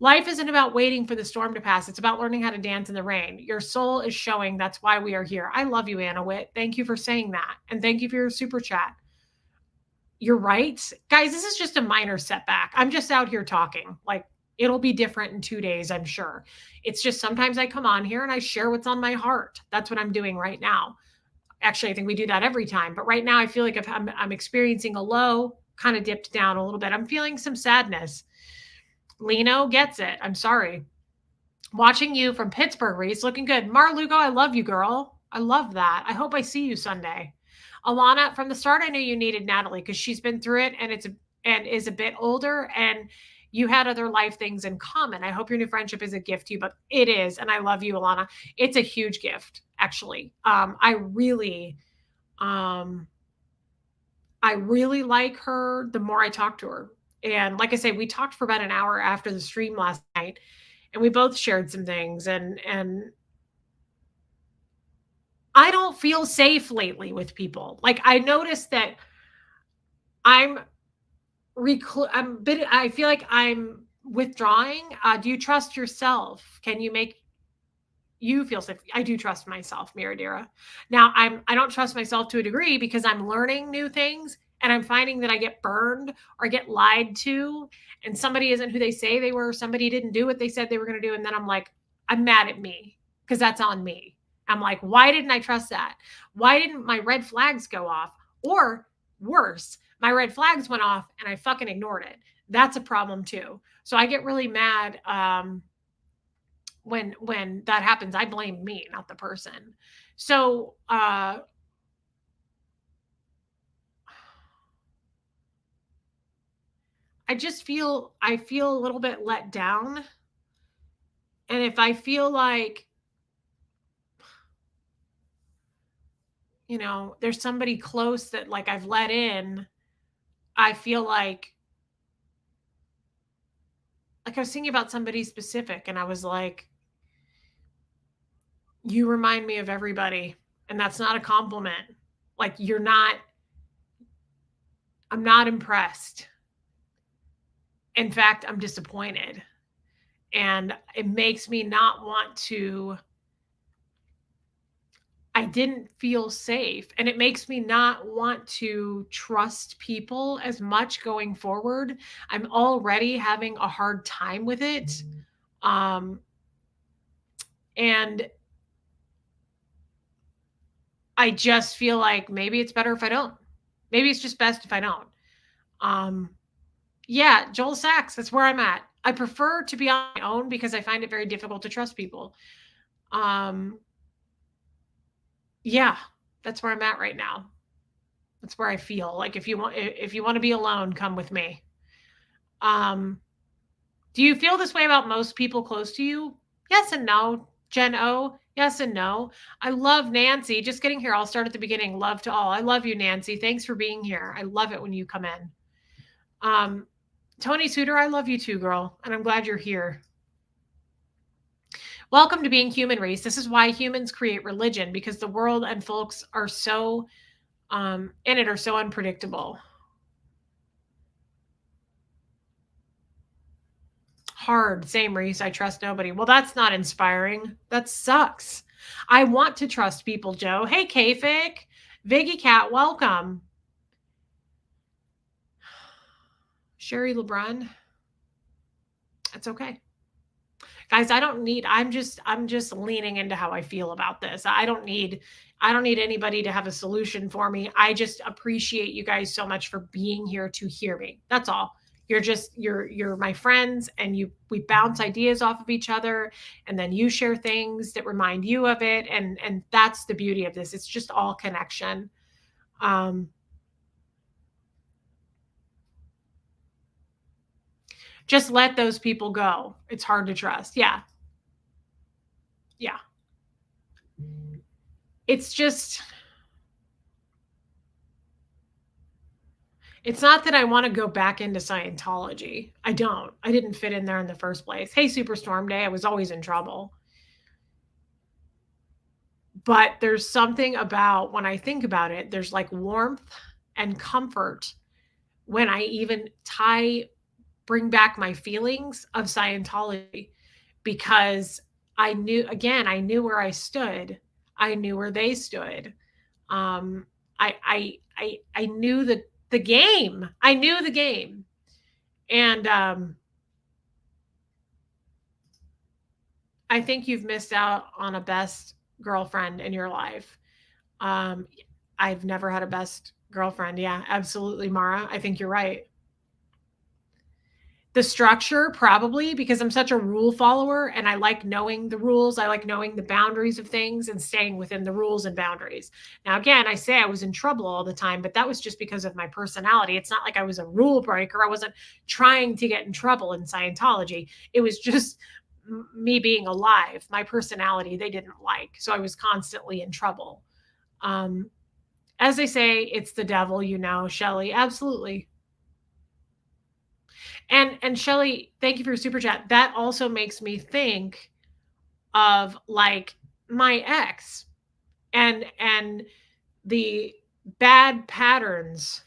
Life isn't about waiting for the storm to pass. It's about learning how to dance in the rain. Your soul is showing that's why we are here. I love you, Anna Witt. Thank you for saying that. And thank you for your super chat. You're right. Guys, this is just a minor setback. I'm just out here talking. Like it'll be different in 2 days, I'm sure. It's just sometimes I come on here and I share what's on my heart. That's what I'm doing right now. Actually, I think we do that every time. But right now, I feel like if I'm experiencing a low, kind of dipped down a little bit. I'm feeling some sadness. Lino gets it. I'm sorry. Watching you from Pittsburgh, Reese, looking good. Mar Lugo, I love you, girl. I love that. I hope I see you Sunday. Alana, from the start, I knew you needed Natalie because she's been through it and is a bit older and you had other life things in common. I hope your new friendship is a gift to you, but it is. And I love you, Alana. It's a huge gift, actually. Um, I really like her the more I talk to her. And like I say, we talked for about an hour after the stream last night, and we both shared some things, and I don't feel safe lately with people. Like, I noticed that I'm I feel like I'm withdrawing. Do you trust yourself? Can you make you feel safe? I do trust myself, Miradira. Now, I don't trust myself to a degree because I'm learning new things and I'm finding that I get burned or get lied to, and somebody isn't who they say they were. Somebody didn't do what they said they were going to do, and then I'm like, I'm mad at me because that's on me. I'm like, why didn't I trust that? Why didn't my red flags go off? Or worse, my red flags went off and I fucking ignored it. That's a problem too. So I get really mad. When that happens, I blame me, not the person. So I feel a little bit let down. And if I feel like, there's somebody close that like I've let in, I feel like I was thinking about somebody specific and I was like, you remind me of everybody. And that's not a compliment. Like, I'm not impressed. In fact, I'm disappointed. And it makes me not want to, I didn't feel safe, and it makes me not want to trust people as much going forward. I'm already having a hard time with it. Um, and I just feel like maybe it's better if I don't. Maybe it's just best if I don't. Um, yeah, Joel Sachs, that's where I'm at. I prefer to be on my own because I find it very difficult to trust people. Um, yeah, that's where I'm at right now. That's where I feel like if you want to be alone, come with me. Um, do you feel this way about most people close to you? Yes and no. Jen O, yes and no. I love Nancy. Just getting here. I'll start at the beginning. Love to all. I love you, Nancy. Thanks for being here. I love it when you come in. Um, Tony Suter, I love you too, girl. And I'm glad you're here. Welcome to Being Human, Reese. This is why humans create religion, because the world and folks are so in it are so unpredictable. Hard. Same, Reese. I trust nobody. Well, that's not inspiring. That sucks. I want to trust people, Joe. Hey, Kafik. Viggy Cat, welcome. Sherry LeBrun. It's okay. Guys, I'm just leaning into how I feel about this. I don't need anybody to have a solution for me. I just appreciate you guys so much for being here to hear me. That's all. You're my friends, and we bounce ideas off of each other, and then you share things that remind you of it, and that's the beauty of this. It's just all connection. Um just let those people go. It's hard to trust. Yeah. Yeah. It's just It's not that I wanna go back into Scientology. I don't. I didn't fit in there in the first place. Hey, Superstorm Day, I was always in trouble. But there's something about when I think about it, there's like warmth and comfort when I even bring back my feelings of Scientology, because I knew where I stood. I knew where they stood. Um, I knew the game. I knew the game. And I think you've missed out on a best girlfriend in your life. Um, I've never had a best girlfriend. Yeah, absolutely, Mara. I think you're right. The structure, probably because I'm such a rule follower and I like knowing the rules. I like knowing the boundaries of things and staying within the rules and boundaries. Now, again, I say I was in trouble all the time, but that was just because of my personality. It's not like I was a rule breaker. I wasn't trying to get in trouble in Scientology. It was just me being alive. My personality, they didn't like. So I was constantly in trouble. Um, as they say, it's the devil, Shelley. Absolutely. And Shelly, thank you for your super chat. That also makes me think of like my ex and the bad patterns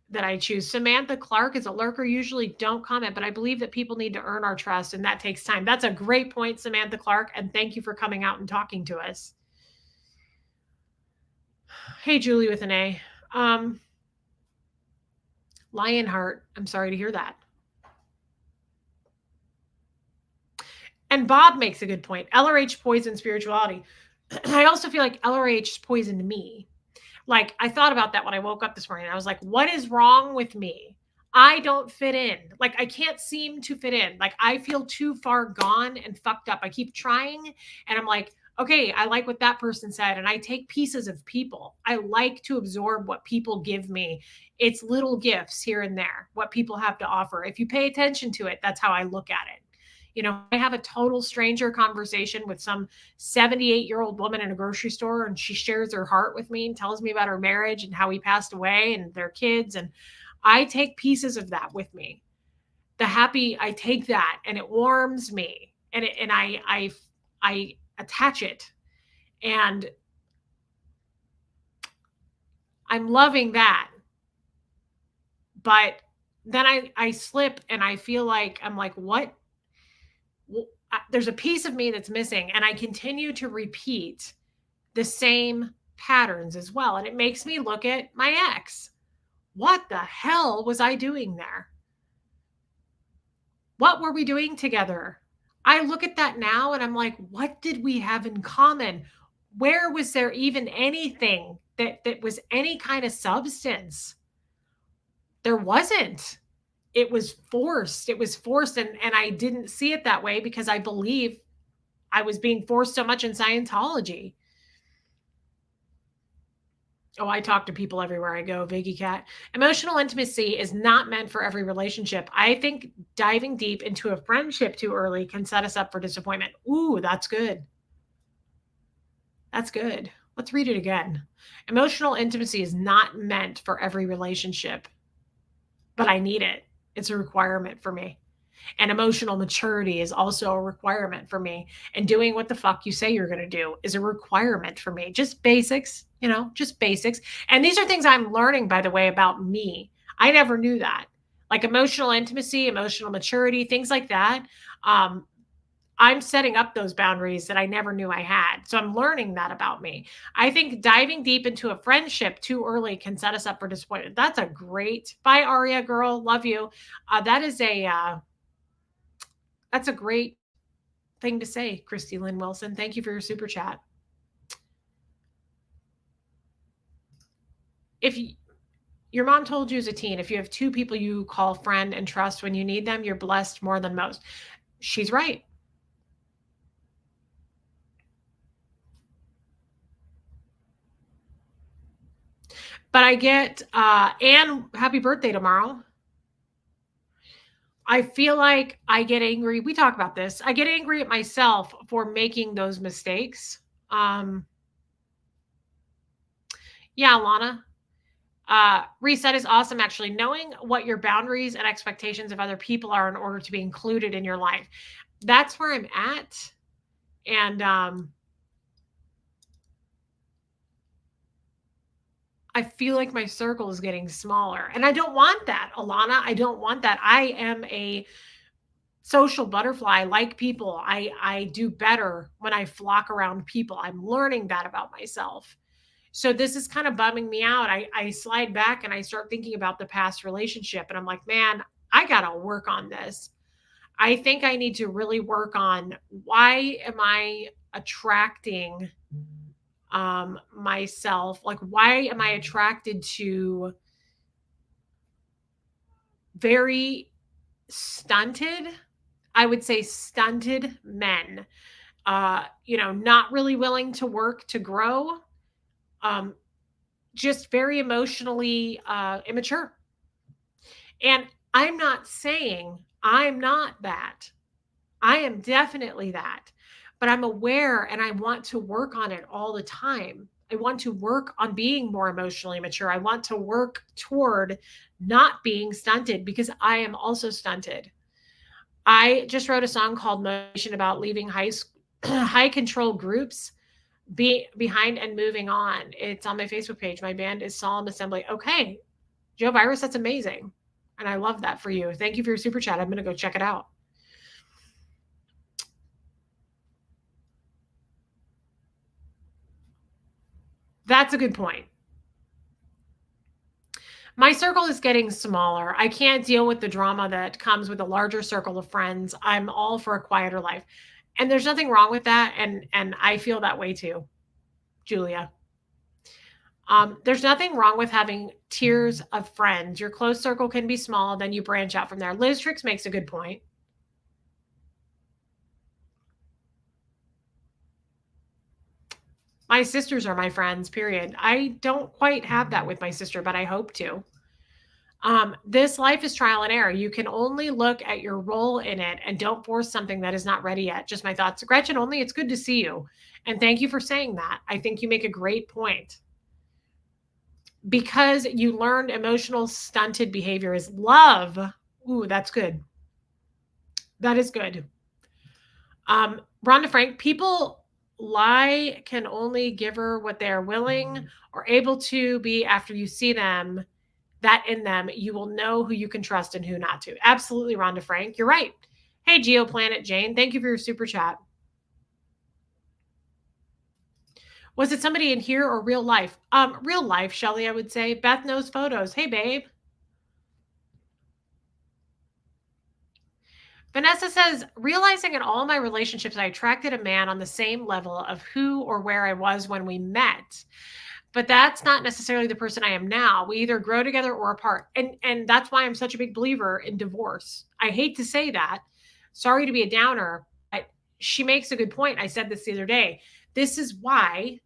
that I choose. Samantha Clark is a lurker. Usually don't comment, but I believe that people need to earn our trust and that takes time. That's a great point, Samantha Clark. And thank you for coming out and talking to us. Hey, Julie with an A. Lionheart, I'm sorry to hear that. And Bob makes a good point. LRH poisoned spirituality. I also feel like LRH poisoned me. Like, I thought about that when I woke up this morning. I was like, what is wrong with me? I don't fit in. Like, I can't seem to fit in. Like, I feel too far gone and fucked up. I keep trying and I'm like, okay, I like what that person said. And I take pieces of people. I like to absorb what people give me. It's little gifts here and there, what people have to offer. If you pay attention to it, that's how I look at it. You know, I have a total stranger conversation with some 78-year-old woman in a grocery store, and she shares her heart with me and tells me about her marriage and how he passed away and their kids. And I take pieces of that with me. The happy, I take that and it warms me and I attach it. And I'm loving that. But then I slip and I feel like I'm like, what? There's a piece of me that's missing. And I continue to repeat the same patterns as well. And it makes me look at my ex. What the hell was I doing there? What were we doing together? I look at that now and I'm like, what did we have in common? Where was there even anything that was any kind of substance? There wasn't. It was forced. It was forced. And I didn't see it that way because I believe I was being forced so much in Scientology. Oh, I talk to people everywhere I go, Viggy Cat. Emotional intimacy is not meant for every relationship. I think diving deep into a friendship too early can set us up for disappointment. Ooh, that's good. That's good. Let's read it again. Emotional intimacy is not meant for every relationship, but I need it. It's a requirement for me. And emotional maturity is also a requirement for me. And doing what the fuck you say you're going to do is a requirement for me. Just basics, you know, just basics. And these are things I'm learning, by the way, about me. I never knew that. Like emotional intimacy, emotional maturity, things like that. I'm setting up those boundaries that I never knew I had. So I'm learning that about me. I think diving deep into a friendship too early can set us up for disappointment. That's a great, bye Aria girl, love you. That's a great thing to say, Christy Lynn Wilson. Thank you for your super chat. If your mom told you as a teen, if you have two people you call friend and trust when you need them, you're blessed more than most. She's right. But I get, Anne, happy birthday tomorrow. I feel like I get angry. We talk about this. I get angry at myself for making those mistakes. Yeah, Lana. Reset is awesome, actually. Knowing what your boundaries and expectations of other people are in order to be included in your life. That's where I'm at. And I feel like my circle is getting smaller. And I don't want that, Alana. I don't want that. I am a social butterfly. I like people. I do better when I flock around people. I'm learning that about myself. So this is kind of bumming me out. I slide back and I start thinking about the past relationship and I'm like, man, I got to work on this. I think I need to really work on why am I attracting myself? Like, why am I attracted to very stunted, I would say stunted men, not really willing to work to grow, just very emotionally immature. And I'm not saying I'm not that. I am definitely that. But I'm aware and I want to work on it all the time. I want to work on being more emotionally mature. I want to work toward not being stunted because I am also stunted. I just wrote a song called Motivation about leaving high control groups be behind and moving on. It's on my Facebook page. My band is Solemn Assembly. Okay, Joe Virus, that's amazing. And I love that for you. Thank you for your super chat. I'm going to go check it out. That's a good point. My circle is getting smaller. I can't deal with the drama that comes with a larger circle of friends. I'm all for a quieter life. And there's nothing wrong with that. And I feel that way too, Julia. There's nothing wrong with having tiers of friends. Your close circle can be small, then you branch out from there. Liz Tricks makes a good point. My sisters are my friends, period. I don't quite have that with my sister, but I hope to. This life is trial and error. You can only look at your role in it and don't force something that is not ready yet. Just my thoughts. Gretchen, only it's good to see you. And thank you for saying that. I think you make a great point. Because you learned emotional stunted behavior is love. Ooh, that's good. That is good. Rhonda Frank, people lie can only give her what they are willing or able to be after you see them, that in them, you will know who you can trust and who not to. Absolutely, Rhonda Frank. You're right. Hey, Geoplanet Jane, thank you for your super chat. Was it somebody in here or real life? Real life, Shelly, I would say. Beth knows photos. Hey, babe. Vanessa says, realizing in all my relationships, I attracted a man on the same level of who or where I was when we met. But that's not necessarily the person I am now. We either grow together or apart. And that's why I'm such a big believer in divorce. I hate to say that. Sorry to be a downer, but she makes a good point. I said this the other day. This is why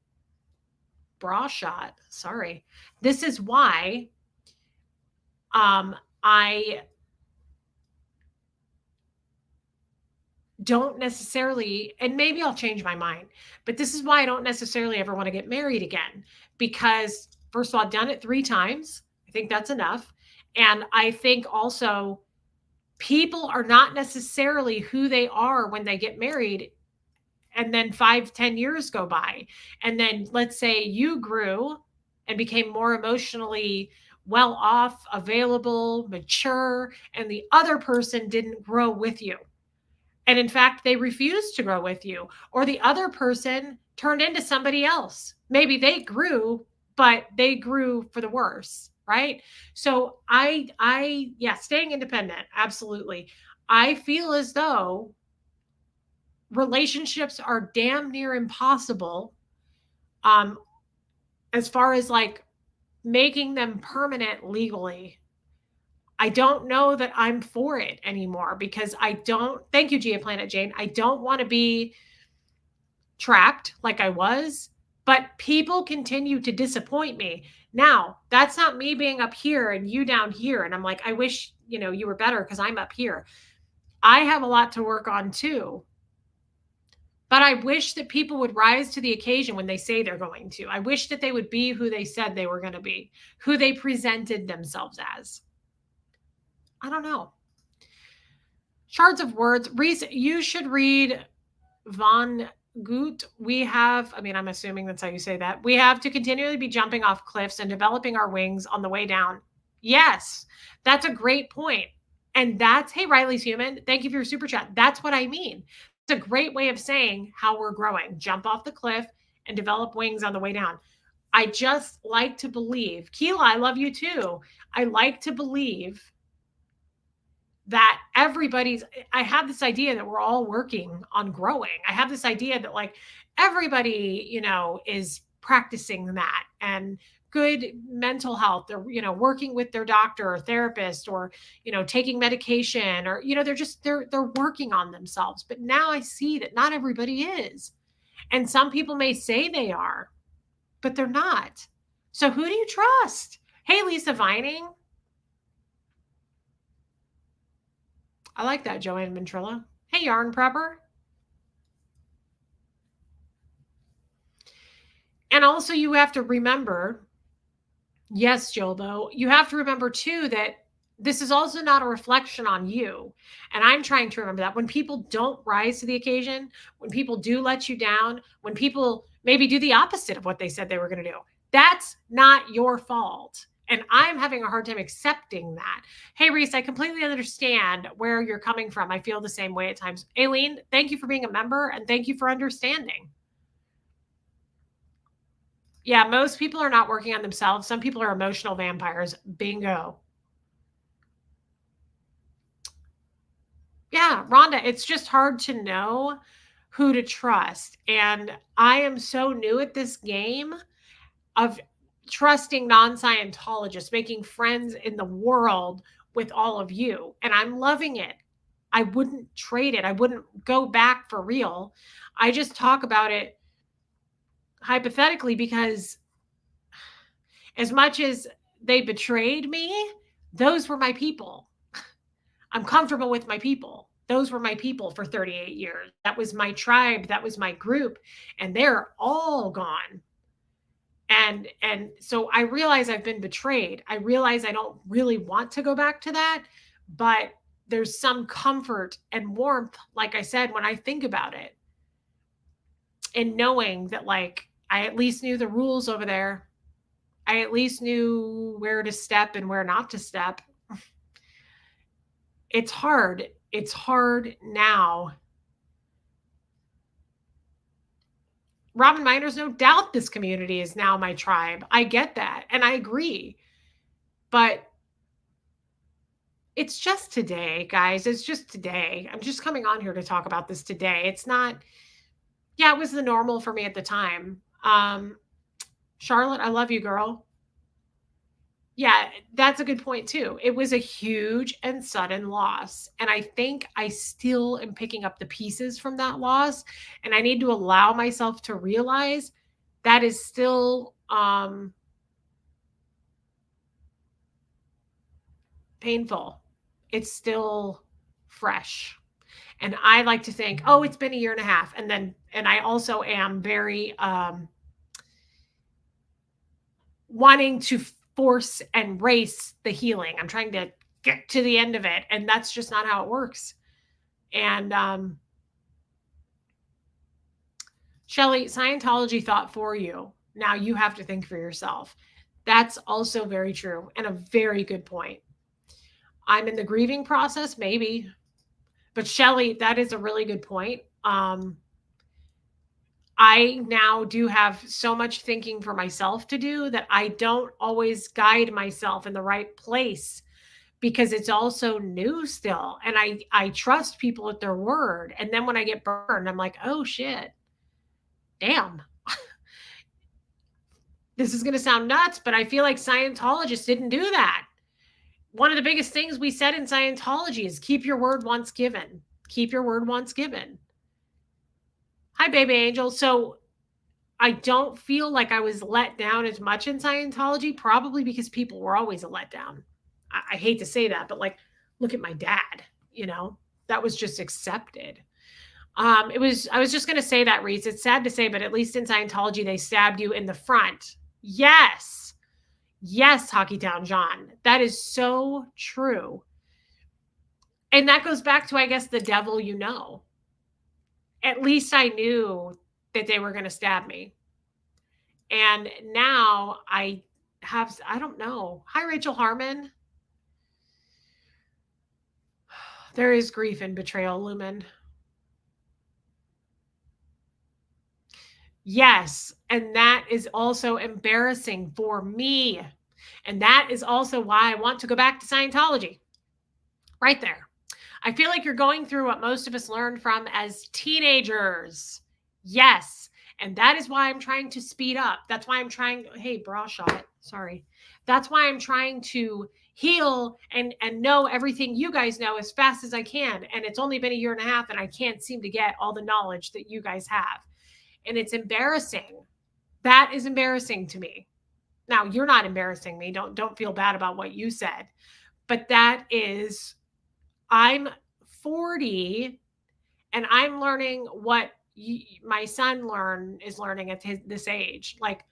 bra shot. Sorry. This is why I don't necessarily, and maybe I'll change my mind, but this is why I don't necessarily ever want to get married again. Because, first of all, I've done it 3 times. I think that's enough. And I think also people are not necessarily who they are when they get married. And then 5, 10 years go by. And then let's say you grew and became more emotionally well off, available, mature, and the other person didn't grow with you. And in fact, they refused to grow with you, or the other person turned into somebody else. Maybe they grew, but they grew for the worse, right? So yeah, staying independent, absolutely. I feel as though relationships are damn near impossible, um, as far as like making them permanent legally. I don't know that I'm for it anymore because I don't, thank you, Gia Planet Jane. I don't want to be trapped like I was, but people continue to disappoint me. Now, that's not me being up here and you down here. And I'm like, I wish, you were better because I'm up here. I have a lot to work on too. But I wish that people would rise to the occasion when they say they're going to. I wish that they would be who they said they were going to be, who they presented themselves as. I don't know. Shards of Words. Reese, you should read Von Gut. I'm assuming that's how you say that. We have to continually be jumping off cliffs and developing our wings on the way down. Yes, that's a great point. And that's, hey, Riley's human. Thank you for your super chat. That's what I mean. It's a great way of saying how we're growing. Jump off the cliff and develop wings on the way down. I just like to believe, Keela, I love you too. I like to believe that I have this idea that we're all working on growing. I have this idea that like everybody, is practicing that, and good mental health, or, working with their doctor or therapist, or, taking medication, or, they're working on themselves. But now I see that not everybody is. And some people may say they are, but they're not. So who do you trust? Hey, Lisa Vining. I like that, Joanne Ventrilla. Hey, Yarn Prepper. And also, you have to remember, yes, Jilbo, you have to remember too that this is also not a reflection on you. And I'm trying to remember that when people don't rise to the occasion, when people do let you down, when people maybe do the opposite of what they said they were going to do, that's not your fault. And I'm having a hard time accepting that. Hey, Reese, I completely understand where you're coming from. I feel the same way at times. Aileen, thank you for being a member and thank you for understanding. Yeah, most people are not working on themselves. Some people are emotional vampires. Bingo. Yeah, Rhonda, it's just hard to know who to trust. And I am so new at this game of trusting non Scientologists, making friends in the world with all of you. And I'm loving it. I wouldn't trade it, I wouldn't go back for real. I just talk about it hypothetically because as much as they betrayed me, those were my people. I'm comfortable with my people. Those were my people for 38 years. That was my tribe, that was my group, and they're all gone. And so I realize I've been betrayed. I realize I don't really want to go back to that, but there's some comfort and warmth, like I said, when I think about it, and knowing that like I at least knew the rules over there. I at least knew where to step and where not to step. It's hard. It's hard now. Robin Miners, no doubt this community is now my tribe. I get that. And I agree. But it's just today, guys. It's just today. I'm just coming on here to talk about this today. It's not, yeah, it was the normal for me at the time. Charlotte, I love you, girl. Yeah, that's a good point too. It was a huge and sudden loss. And I think I still am picking up the pieces from that loss. And I need to allow myself to realize that is still painful. It's still fresh. And I like to think, oh, it's been a year and a half. And I also am very wanting to force and race the healing. I'm trying to get to the end of it. And that's just not how it works. And Shelley, Scientology thought for you. Now you have to think for yourself. That's also very true and a very good point. I'm in the grieving process, maybe. But Shelley, that is a really good point. I now do have so much thinking for myself to do that I don't always guide myself in the right place because it's also new still. And I trust people at their word. And then when I get burned, I'm like, oh shit, damn. This is going to sound nuts, but I feel like Scientologists didn't do that. One of the biggest things we said in Scientology is keep your word once given. Keep your word once given. Hi, baby angel. So I don't feel like I was let down as much in Scientology, probably because people were always a letdown. I hate to say that, but like, look at my dad, that was just accepted. I was just going to say that, Reese. It's sad to say, but at least in Scientology, they stabbed you in the front. Yes. Yes, Hockey Town John. That is so true. And that goes back to, I guess, the devil you know. At least I knew that they were going to stab me. And now I don't know. Hi, Rachel Harmon. There is grief and betrayal, Lumen. Yes. And that is also embarrassing for me. And that is also why I want to go back to Scientology. Right there. I feel like you're going through what most of us learned from as teenagers. Yes. And that is why I'm trying to speed up. That's why I'm trying. Hey, bra shot. Sorry. That's why I'm trying to heal and know everything you guys know as fast as I can. And it's only been a year and a half and I can't seem to get all the knowledge that you guys have. And it's embarrassing. That is embarrassing to me. Now, you're not embarrassing me. Don't feel bad about what you said. But that is, I'm 40 and I'm learning what my son is learning at this age. Like,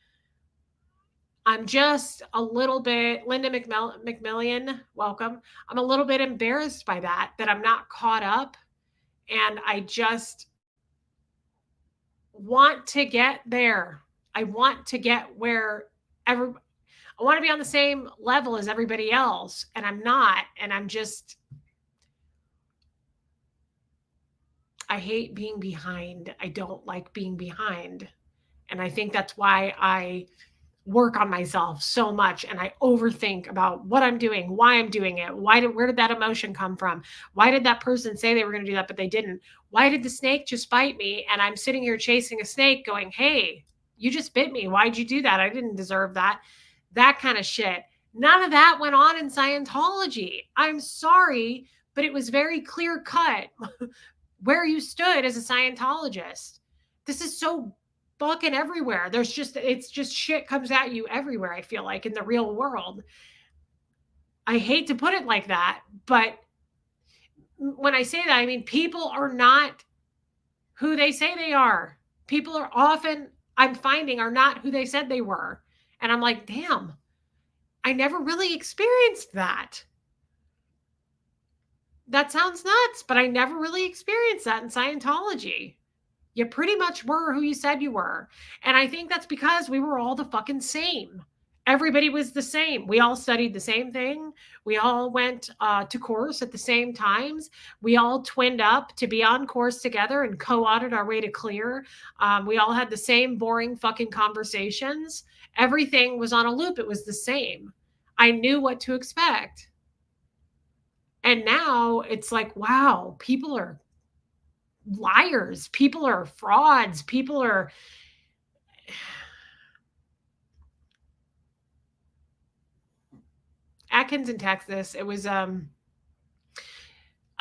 I'm just a little bit, Linda McMillian, welcome. I'm a little bit embarrassed by that I'm not caught up. And I just want to get there. I want to get where every, I want to be on the same level as everybody else. And I'm not. And I hate being behind. I don't like being behind. And I think that's why I work on myself so much and I overthink about what I'm doing, why I'm doing it, where did that emotion come from? Why did that person say they were going to do that but they didn't? Why did the snake just bite me and I'm sitting here chasing a snake going, "Hey, you just bit me. Why'd you do that? I didn't deserve that." That kind of shit. None of that went on in Scientology. I'm sorry, but it was very clear cut where you stood as a Scientologist. This is so fucking everywhere. It's just shit comes at you everywhere, I feel like, in the real world. I hate to put it like that, but when I say that, I mean people are not who they say they are. People are often, I'm finding, are not who they said they were. And I'm like, damn, I never really experienced that. That sounds nuts, but I never really experienced that in Scientology. You pretty much were who you said you were. And I think that's because we were all the fucking same. Everybody was the same. We all studied the same thing. We all went to course at the same times. We all twinned up to be on course together and co-audit our way to clear. We all had the same boring fucking conversations. Everything was on a loop. It was the same. I knew what to expect. And now it's like, wow, people are liars. People are frauds. People are. Atkins in Texas, it was a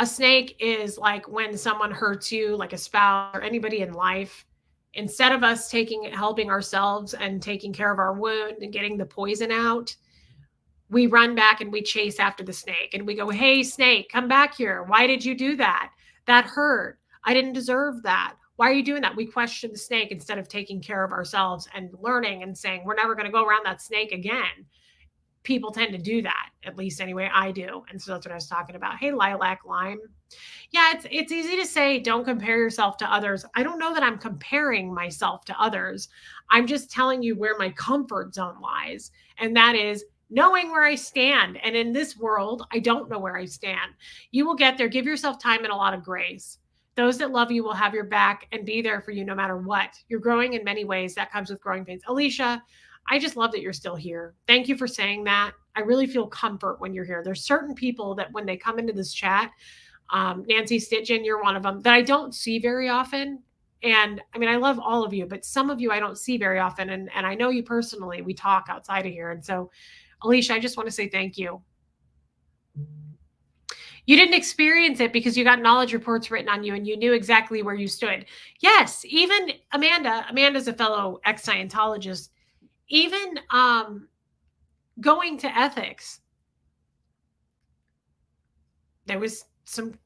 snake is like when someone hurts you, like a spouse or anybody in life. Instead of us helping ourselves and taking care of our wound and getting the poison out, we run back and we chase after the snake and we go, "Hey, snake, come back here. Why did you do that? That hurt. I didn't deserve that. Why are you doing that?" We question the snake instead of taking care of ourselves and learning and saying, "We're never going to go around that snake again." People tend to do that, at least anyway, I do. And so that's what I was talking about. Hey, Lilac Lime. Yeah, it's easy to say don't compare yourself to others. I don't know that I'm comparing myself to others. I'm just telling you where my comfort zone lies. And that is knowing where I stand. And in this world, I don't know where I stand. You will get there. Give yourself time and a lot of grace. Those that love you will have your back and be there for you no matter what. You're growing in many ways. That comes with growing pains. Alicia, I just love that you're still here. Thank you for saying that. I really feel comfort when you're here. There's certain people that when they come into this chat, Nancy Stitchin, you're one of them that I don't see very often. And I mean, I love all of you, but some of you I don't see very often. And I know you personally. We talk outside of here. And so, Alicia, I just want to say thank you. You didn't experience it because you got knowledge reports written on you and you knew exactly where you stood. Yes, even Amanda's a fellow ex-Scientologist. Even going to ethics, there was some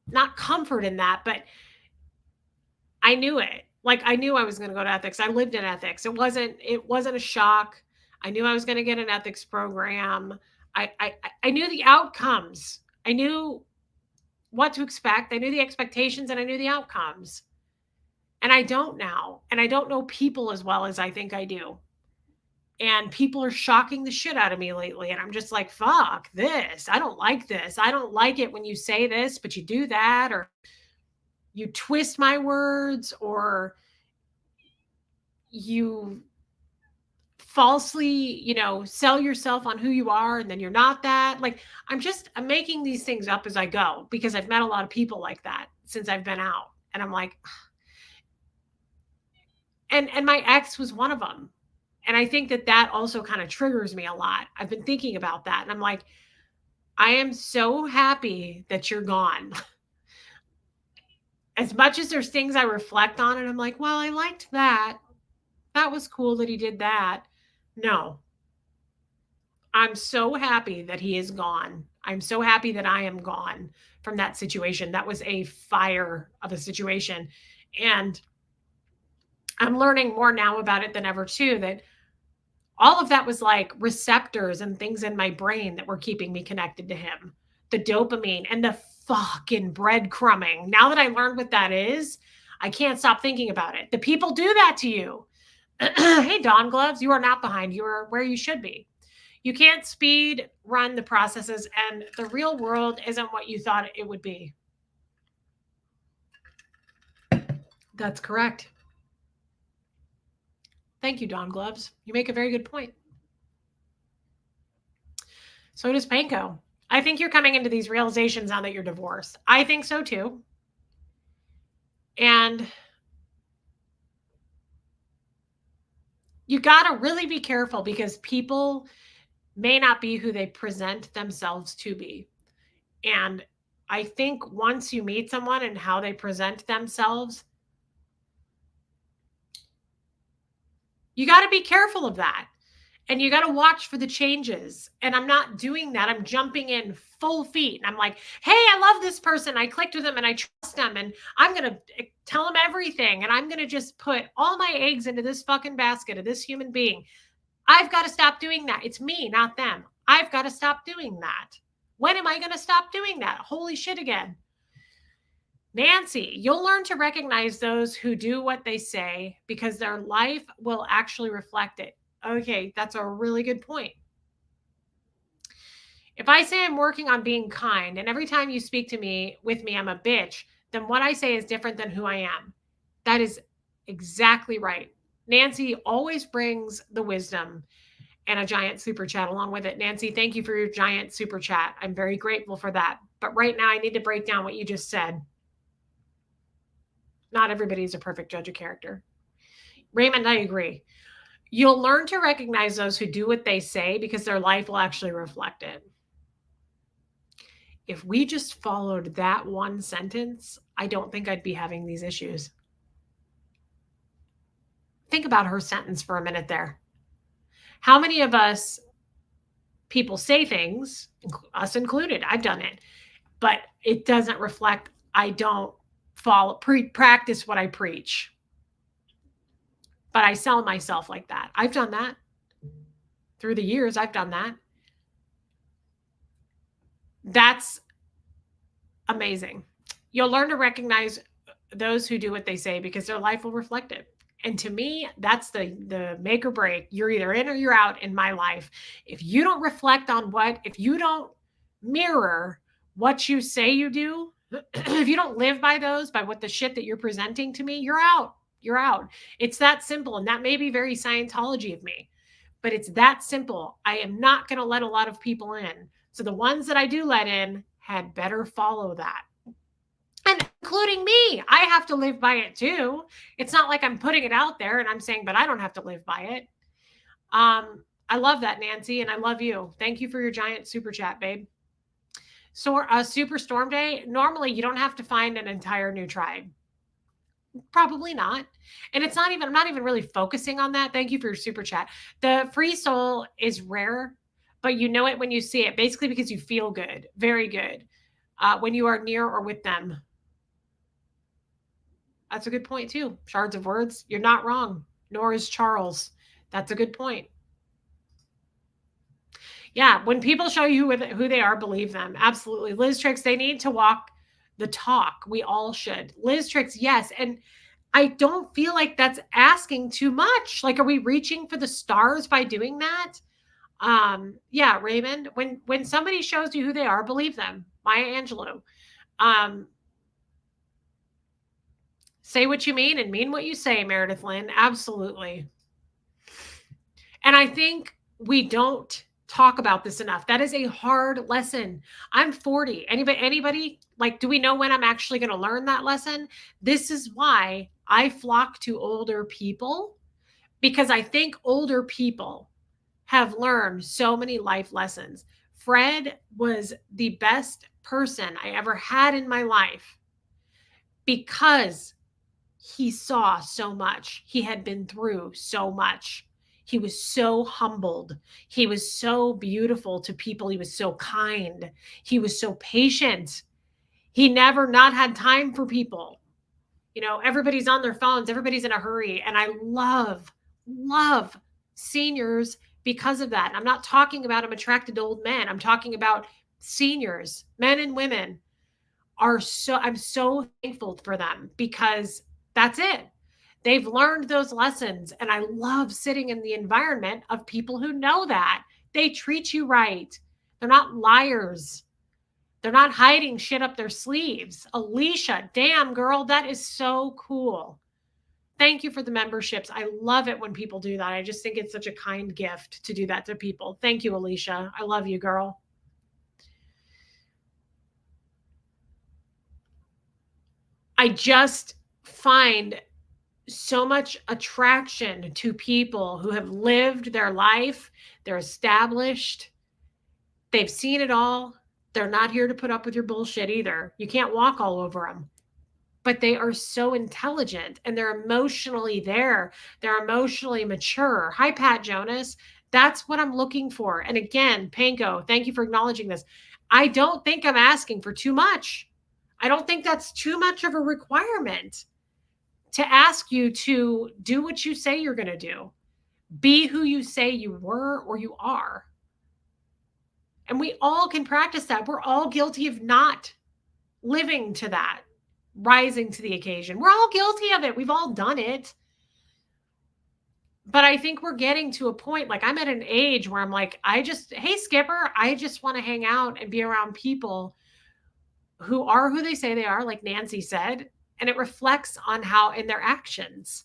not comfort in that, but I knew it. Like I knew I was going to go to ethics. I lived in ethics. It wasn't a shock. I knew I was going to get an ethics program. I knew the outcomes. I knew what to expect. I knew the expectations and I knew the outcomes. And I don't now. And I don't know people as well as I think I do. And people are shocking the shit out of me lately. And I'm just like, fuck this. I don't like this. I don't like it when you say this, but you do that, or you twist my words, or you falsely, sell yourself on who you are and then you're not that. Like, I'm making these things up as I go because I've met a lot of people like that since I've been out. And I'm like, and my ex was one of them. And I think that also kind of triggers me a lot. I've been thinking about that. And I'm like, I am so happy that you're gone. As much as there's things I reflect on and I'm like, well, I liked that. That was cool that he did that. No, I'm so happy that he is gone. I'm so happy that I am gone from that situation. That was a fire of a situation. And I'm learning more now about it than ever, too, that all of that was like receptors and things in my brain that were keeping me connected to him. The dopamine and the fucking breadcrumbing. Now that I learned what that is, I can't stop thinking about it. The people do that to you. Hey, Dawn Gloves, you are not behind. You are where you should be. You can't speed run the processes, and the real world isn't what you thought it would be. That's correct. Thank you, Dawn Gloves. You make a very good point. So does Panko. I think you're coming into these realizations now that you're divorced. I think so too. And you got to really be careful because people may not be who they present themselves to be. And I think once you meet someone and how they present themselves, you got to be careful of that. And you got to watch for the changes. And I'm not doing that. I'm jumping in full feet. And I'm like, hey, I love this person. I clicked with them and I trust them. And I'm going to tell them everything. And I'm going to just put all my eggs into this fucking basket of this human being. I've got to stop doing that. It's me, not them. I've got to stop doing that. When am I going to stop doing that? Holy shit again. Nancy, you'll learn to recognize those who do what they say because their life will actually reflect it. Okay, that's a really good point. If I say I'm working on being kind and every time you speak to me with me, I'm a bitch, then what I say is different than who I am. That is exactly right. Nancy always brings the wisdom and a giant super chat along with it. Nancy, thank you for your giant super chat. I'm very grateful for that. But right now I need to break down what you just said. Not everybody's a perfect judge of character. Raymond, I agree. You'll learn to recognize those who do what they say because their life will actually reflect it. If we just followed that one sentence, I don't think I'd be having these issues. Think about her sentence for a minute there. How many of us people say things, us included, I've done it, but it doesn't reflect, I don't practice what I preach. But I sell myself like that. I've done that. Through the years, I've done that. That's amazing. You'll learn to recognize those who do what they say because their life will reflect it. And to me, that's the make or break. You're either in or you're out in my life. If you don't reflect on if you don't mirror what you say you do, if you don't live by what the shit that you're presenting to me, you're out. You're out. It's that simple. And that may be very Scientology of me, but it's that simple. I am not going to let a lot of people in. So the ones that I do let in had better follow that. And including me, I have to live by it too. It's not like I'm putting it out there and I'm saying, but I don't have to live by it. I love that, Nancy, and I love you. Thank you for your giant super chat, babe. So a super storm day, normally you don't have to find an entire new tribe. Probably not. And I'm not even really focusing on that. Thank you for your super chat. The free soul is rare, but you know it when you see it, basically because you feel good, very good, when you are near or with them. That's a good point too. Shards of words. You're not wrong. Nor is Charles. That's a good point. Yeah. When people show you who they are, believe them. Absolutely. Liz Tricks, they need to walk the talk. We all should. Liz Tricks, yes. And I don't feel like that's asking too much. Like, are we reaching for the stars by doing that? Yeah, Raymond, when somebody shows you who they are, believe them. Maya Angelou. Say what you mean and mean what you say, Meredith Lynn. Absolutely. And I think we don't talk about this enough. That is a hard lesson. I'm 40. Anybody like, do we know when I'm actually going to learn that lesson? This is why I flock to older people, because I think older people have learned so many life lessons. Fred was the best person I ever had in my life because he saw so much. He had been through so much. He was so humbled. He was so beautiful to people. He was so kind. He was so patient. He never not had time for people. Everybody's on their phones, everybody's in a hurry. And I love seniors because of that. I'm not talking about I'm attracted to old men. I'm talking about seniors, men and women I'm so thankful for them because that's it. They've learned those lessons. And I love sitting in the environment of people who know that. They treat you right. They're not liars. They're not hiding shit up their sleeves. Alicia, damn girl, that is so cool. Thank you for the memberships. I love it when people do that. I just think it's such a kind gift to do that to people. Thank you, Alicia. I love you, girl. I just find so much attraction to people who have lived their life. They're established. They've seen it all. They're not here to put up with your bullshit either. You can't walk all over them. But they are so intelligent and they're emotionally there. They're emotionally mature. Hi, Pat Jonas. That's what I'm looking for. And again, Panko, thank you for acknowledging this. I don't think I'm asking for too much. I don't think that's too much of a requirement to ask you to do what you say you're going to do. Be who you say you were or you are. And we all can practice that. We're all guilty of not living to that, rising to the occasion. We're all guilty of it. We've all done it. But I think we're getting to a point, like I'm at an age where I'm like, hey, Skipper, I just want to hang out and be around people who are who they say they are, like Nancy said, and it reflects on how in their actions.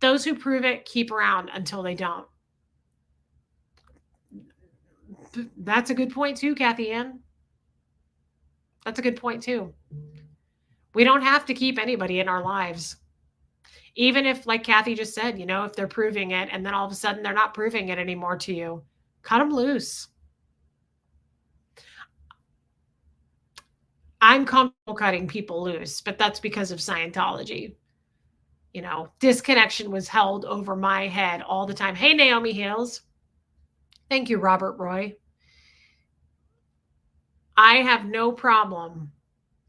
Those who prove it keep around until they don't. That's a good point too, Kathy Ann. That's a good point too. We don't have to keep anybody in our lives. Even if, like Kathy just said, if they're proving it and then all of a sudden they're not proving it anymore to you, cut them loose. I'm comfortable cutting people loose, but that's because of Scientology. Disconnection was held over my head all the time. Hey, Naomi Hales. Thank you, Robert Roy. I have no problem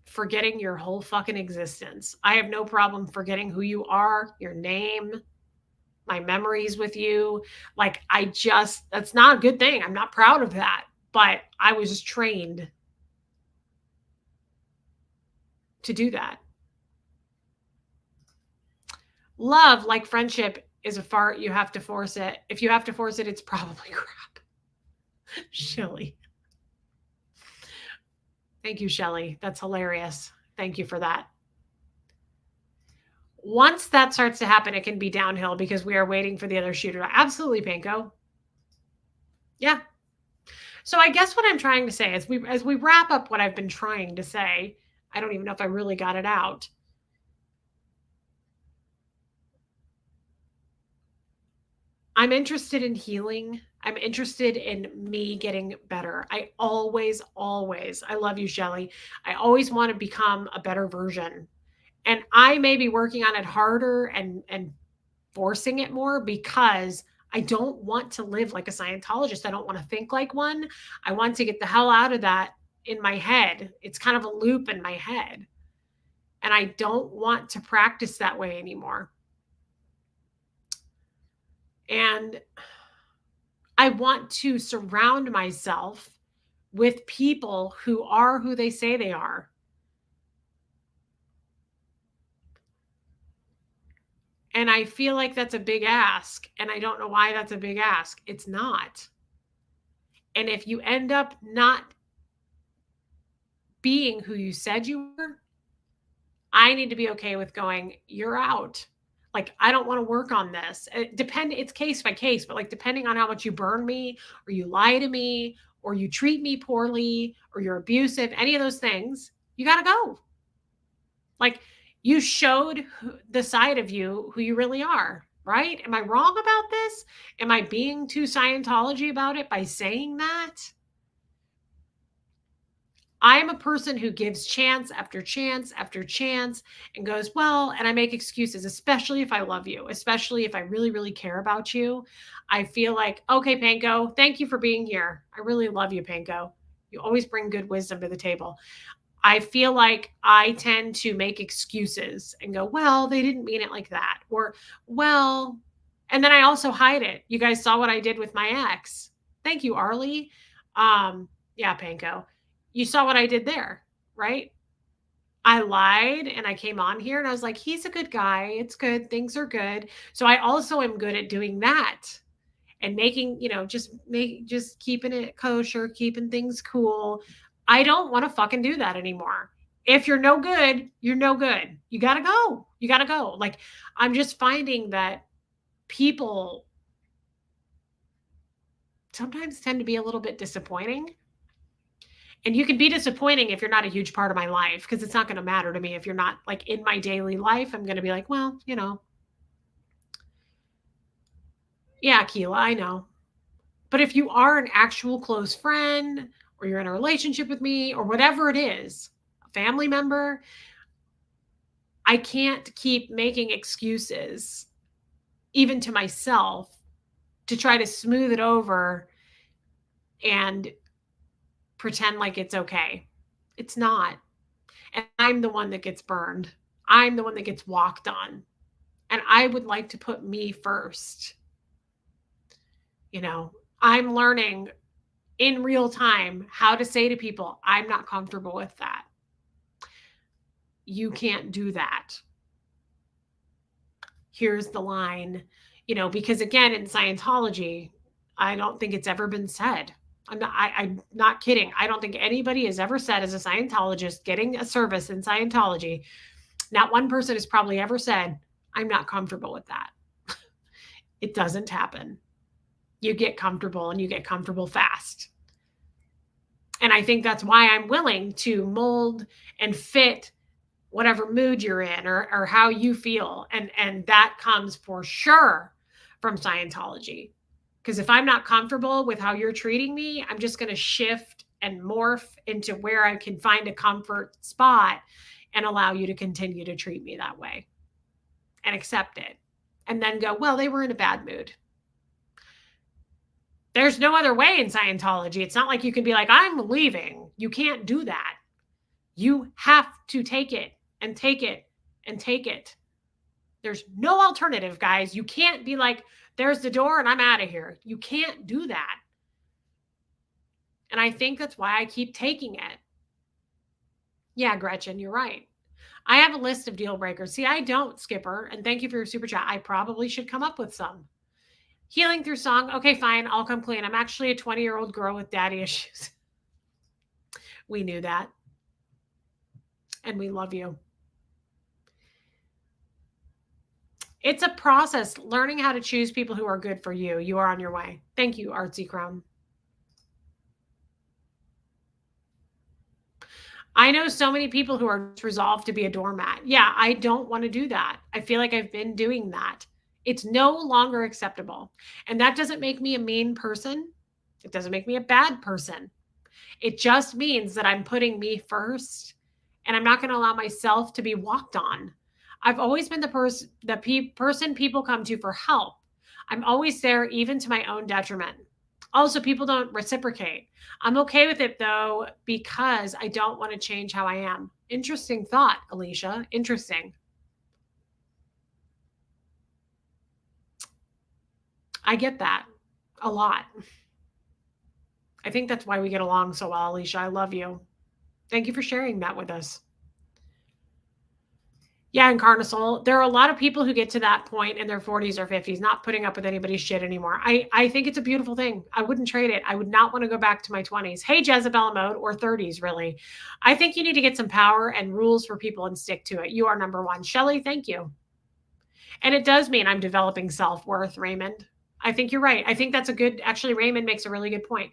forgetting your whole fucking existence. I have no problem forgetting who you are, your name, my memories with you. Like, that's not a good thing. I'm not proud of that, but I was trained to do that. Love, like friendship, is a fart. You have to force it. If you have to force it, it's probably crap. Shelly. Thank you, Shelly. That's hilarious. Thank you for that. Once that starts to happen, it can be downhill because we are waiting for the other shooter. Absolutely, Panko. Yeah. So I guess what I'm trying to say is as we wrap up what I've been trying to say, I don't even know if I really got it out. I'm interested in healing. I'm interested in me getting better. I love you, Shelly. I always want to become a better version. And I may be working on it harder and forcing it more because I don't want to live like a Scientologist. I don't want to think like one. I want to get the hell out of that in my head. It's kind of a loop in my head. And I don't want to practice that way anymore. And I want to surround myself with people who are who they say they are. And I feel like that's a big ask. And I don't know why that's a big ask. It's not. And if you end up not being who you said you were, I need to be okay with going, you're out. Like, I don't want to work on this. It's case by case, but like, depending on how much you burn me or you lie to me or you treat me poorly or you're abusive, any of those things, you got to go. Like, you showed the side of you who you really are, right? Am I wrong about this? Am I being too Scientology about it by saying that? I'm a person who gives chance after chance after chance and goes, well, and I make excuses, especially if I love you, especially if I really, really care about you. I feel like, okay, Panko, thank you for being here. I really love you, Panko. You always bring good wisdom to the table. I feel like I tend to make excuses and go, well, they didn't mean it like that. Or, well, and then I also hide it. You guys saw what I did with my ex. Thank you, Arlie. Yeah, Panko. You saw what I did there, right? I lied and I came on here and I was like, he's a good guy. It's good. Things are good. So I also am good at doing that and making, just keeping it kosher, keeping things cool. I don't want to fucking do that anymore. If you're no good, you're no good. You got to go. You got to go. Like, I'm just finding that people sometimes tend to be a little bit disappointing. And you can be disappointing if you're not a huge part of my life, because it's not going to matter to me if you're not like in my daily life. I'm going to be like, well, yeah, Keela, I know. But if you are an actual close friend or you're in a relationship with me or whatever it is, a family member, I can't keep making excuses, even to myself, to try to smooth it over and pretend like it's okay. It's not. And I'm the one that gets burned. I'm the one that gets walked on. And I would like to put me first. You know, I'm learning in real time how to say to people, I'm not comfortable with that. You can't do that. Here's the line, because again, in Scientology, I don't think it's ever been said. I'm not kidding. I don't think anybody has ever said, as a Scientologist getting a service in Scientology, not one person has probably ever said, I'm not comfortable with that. It doesn't happen. You get comfortable and you get comfortable fast. And I think that's why I'm willing to mold and fit whatever mood you're in or how you feel. And that comes for sure from Scientology. Because if I'm not comfortable with how you're treating me, I'm just going to shift and morph into where I can find a comfort spot and allow you to continue to treat me that way and accept it. And then go, well, they were in a bad mood. There's no other way in Scientology. It's not like you can be like, I'm leaving. You can't do that. You have to take it and take it and take it. There's no alternative, guys. You can't be like, there's the door and I'm out of here. You can't do that. And I think that's why I keep taking it. Yeah, Gretchen, you're right. I have a list of deal breakers. See, I don't, Skipper. And thank you for your super chat. I probably should come up with some. Healing through song. Okay, fine. I'll come clean. I'm actually a 20-year-old girl with daddy issues. We knew that. And we love you. It's a process, learning how to choose people who are good for you. You are on your way. Thank you, Artsy Crown. I know so many people who are resolved to be a doormat. Yeah, I don't want to do that. I feel like I've been doing that. It's no longer acceptable. And that doesn't make me a mean person. It doesn't make me a bad person. It just means that I'm putting me first and I'm not going to allow myself to be walked on. I've always been the person people come to for help. I'm always there, even to my own detriment. Also, people don't reciprocate. I'm okay with it though, because I don't want to change how I am. Interesting thought, Alicia. Interesting. I get that a lot. I think that's why we get along so well, Alicia. I love you. Thank you for sharing that with us. Yeah, in Carnosol, there are a lot of people who get to that point in their 40s or 50s, not putting up with anybody's shit anymore. I think it's a beautiful thing. I wouldn't trade it. I would not want to go back to my 20s. Hey, Jezebel mode, or 30s, really. I think you need to get some power and rules for people and stick to it. You are number one. Shelly, thank you. And it does mean I'm developing self-worth, Raymond. I think you're right. I think that's actually, Raymond makes a really good point.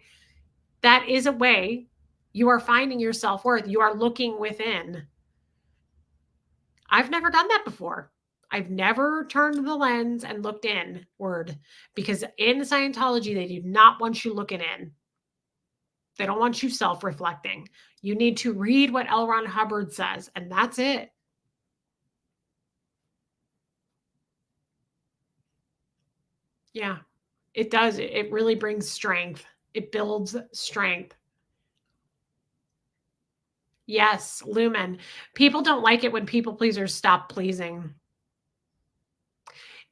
That is a way you are finding your self-worth. You are looking within. I've never done that before. I've never turned the lens and looked inward, because in Scientology, they do not want you looking in. They don't want you self-reflecting. You need to read what L. Ron Hubbard says, and that's it. Yeah, it does. It really brings strength. It builds strength. Yes, Lumen. People don't like it when people pleasers stop pleasing.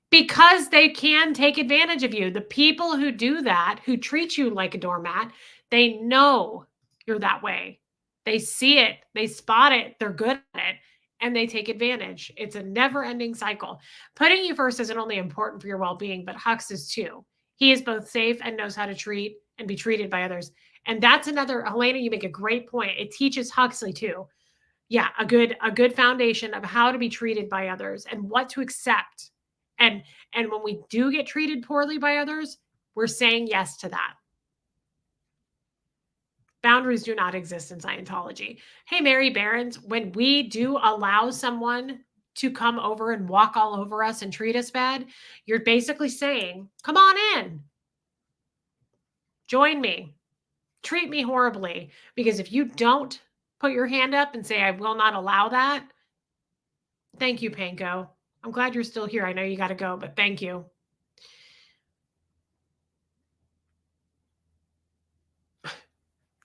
Because they can take advantage of you. The people who do that, who treat you like a doormat, they know you're that way. They see it, they spot it, they're good at it, and they take advantage. It's a never ending cycle. Putting you first isn't only important for your well being, but Hux is too. He is both safe and knows how to treat and be treated by others. And that's another, Helena, you make a great point. It teaches Huxley too. Yeah, a good foundation of how to be treated by others and what to accept. And when we do get treated poorly by others, we're saying yes to that. Boundaries do not exist in Scientology. Hey, Mary Barons, when we do allow someone to come over and walk all over us and treat us bad, you're basically saying, come on in, join me, treat me horribly. Because if you don't put your hand up and say, I will not allow that, thank you, Panko. I'm glad you're still here. I know you got to go, but thank you.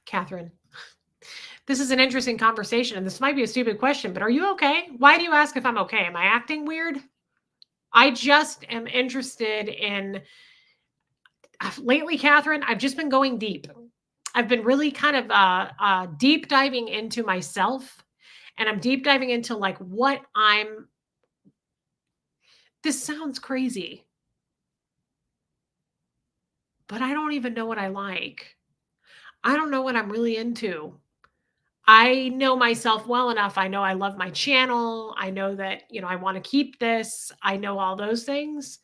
Catherine, this is an interesting conversation, and this might be a stupid question, but are you okay? Why do you ask if I'm okay? Am I acting weird? I just am interested in lately, Catherine, I've just been going deep. I've been really kind of deep diving into myself, and I'm deep diving into like what I'm. This sounds crazy, but I don't even know what I like. I don't know what I'm really into. I know myself well enough. I know I love my channel. I know that, I want to keep this. I know all those things.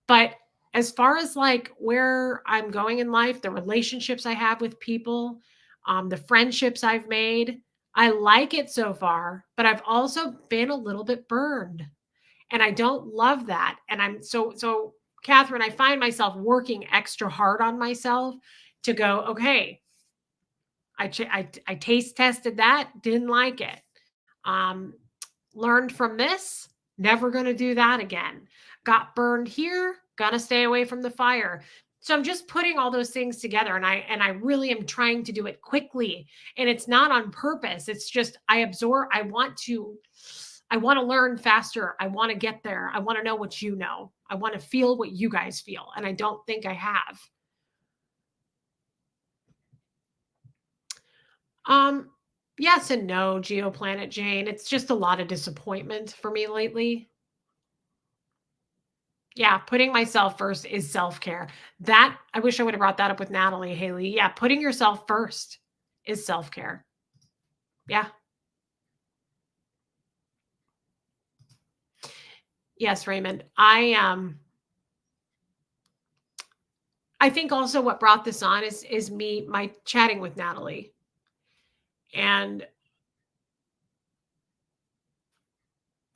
But as far as like where I'm going in life, the relationships I have with people, the friendships I've made, I like it so far, but I've also been a little bit burned and I don't love that. And I'm so Catherine, I find myself working extra hard on myself to go, okay, I taste tested that, didn't like it. Um, Learned from this, never going to do that again. Got burned here, gonna stay away from the fire. So I'm just putting all those things together, and I really am trying to do it quickly, and it's not on purpose. It's just I absorb. I want to learn faster. I want to get there. I want to know what you know. I want to feel what you guys feel, and I don't think I have. Um, yes and no, Geoplanet Jane. It's just a lot of disappointment for me lately. Yeah, putting myself first is self-care. That I wish I would have brought that up with Natalie Haley. Yeah, putting yourself first is self-care. Yeah. Yes, Raymond. I think also what brought this on is my chatting with Natalie. And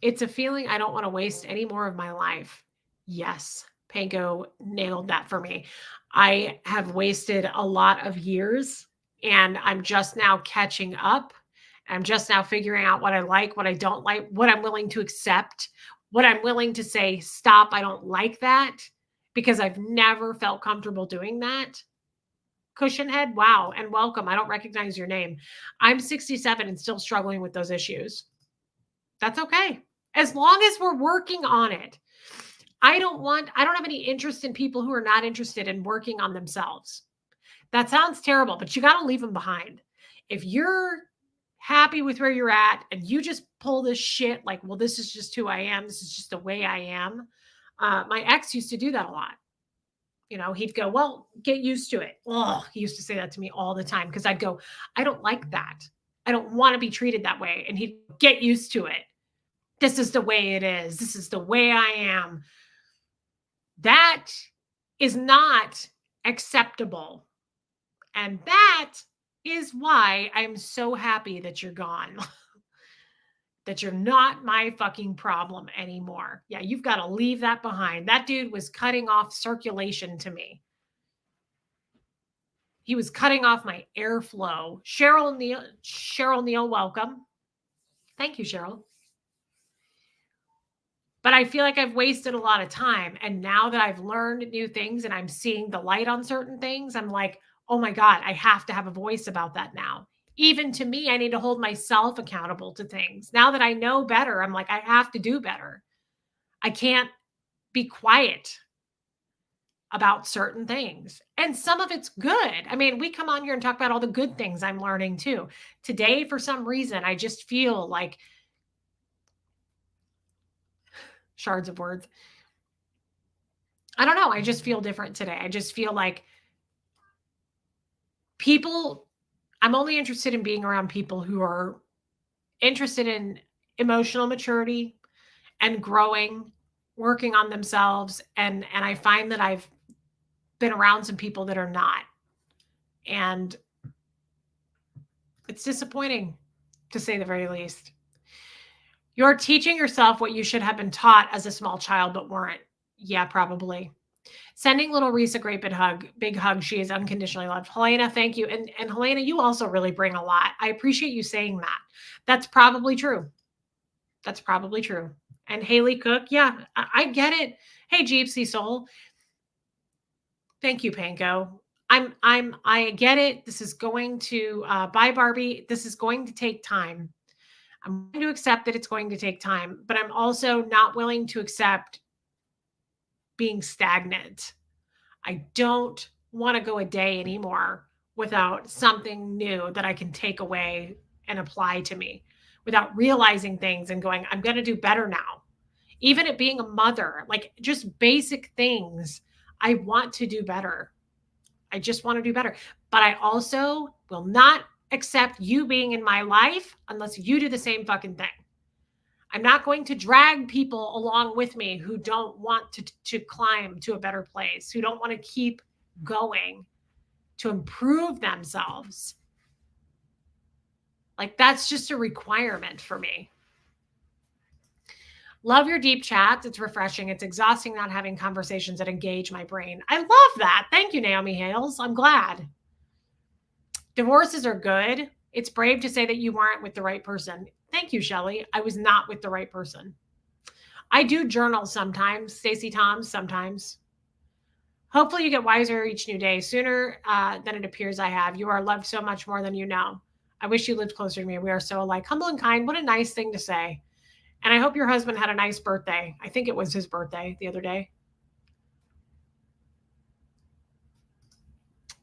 it's a feeling I don't want to waste any more of my life. Yes, Panko nailed that for me. I have wasted a lot of years and I'm just now catching up. I'm just now figuring out what I like, what I don't like, what I'm willing to accept, what I'm willing to say, stop, I don't like that, because I've never felt comfortable doing that. Cushion head, wow, and welcome. I don't recognize your name. I'm 67 and still struggling with those issues. That's okay. As long as we're working on it. I don't have any interest in people who are not interested in working on themselves. That sounds terrible, but you got to leave them behind. If you're happy with where you're at and you just pull this shit like, well, this is just who I am. This is just the way I am. My ex used to do that a lot. He'd go, well, get used to it. Oh, he used to say that to me all the time because I'd go, I don't like that. I don't want to be treated that way. And he'd get used to it. This is the way it is. This is the way I am. That is not acceptable. And that is why I'm so happy that you're gone. That you're not my fucking problem anymore. Yeah, you've got to leave that behind. That dude was cutting off circulation to me. He was cutting off my airflow. Cheryl Neal, welcome. Thank you, Cheryl. But I feel like I've wasted a lot of time. And now that I've learned new things and I'm seeing the light on certain things, I'm like, oh my God, I have to have a voice about that now. Even to me, I need to hold myself accountable to things. Now that I know better, I'm like, I have to do better. I can't be quiet about certain things. And some of it's good. I mean, we come on here and talk about all the good things I'm learning too. Today, for some reason, I just feel like shards of words. I don't know. I just feel different today. I just feel like people, I'm only interested in being around people who are interested in emotional maturity and growing, working on themselves. And I find that I've been around some people that are not. And it's disappointing, to say the very least. You're teaching yourself what you should have been taught as a small child, but weren't. Yeah, probably. Sending little Reese a great big hug. She is unconditionally loved. Helena, thank you. And Helena, you also really bring a lot. I appreciate you saying that. That's probably true. That's probably true. And Haley Cook, yeah, I get it. Hey, Gypsy Soul. Thank you, Panko. I get it. This is going to bye, Barbie. This is going to take time. I'm going to accept that it's going to take time, but I'm also not willing to accept being stagnant. I don't want to go a day anymore without something new that I can take away and apply to me, without realizing things and going, I'm going to do better now. Even at being a mother, like just basic things, I want to do better. I just want to do better. But I also will not accept you being in my life unless you do the same fucking thing. I'm not going to drag people along with me who don't want to climb to a better place, who don't want to keep going to improve themselves. Like that's just a requirement for me. Love your deep chats. It's refreshing. It's exhausting not having conversations that engage my brain. I love that. Thank you, Naomi Hales. I'm glad. Divorces are good. It's brave to say that you weren't with the right person. Thank you, Shelley. I was not with the right person. I do journal sometimes. Stacey Toms, sometimes. Hopefully you get wiser each new day, sooner than it appears I have. You are loved so much more than you know. I wish you lived closer to me. We are so alike. Humble and kind. What a nice thing to say. And I hope your husband had a nice birthday. I think it was his birthday the other day.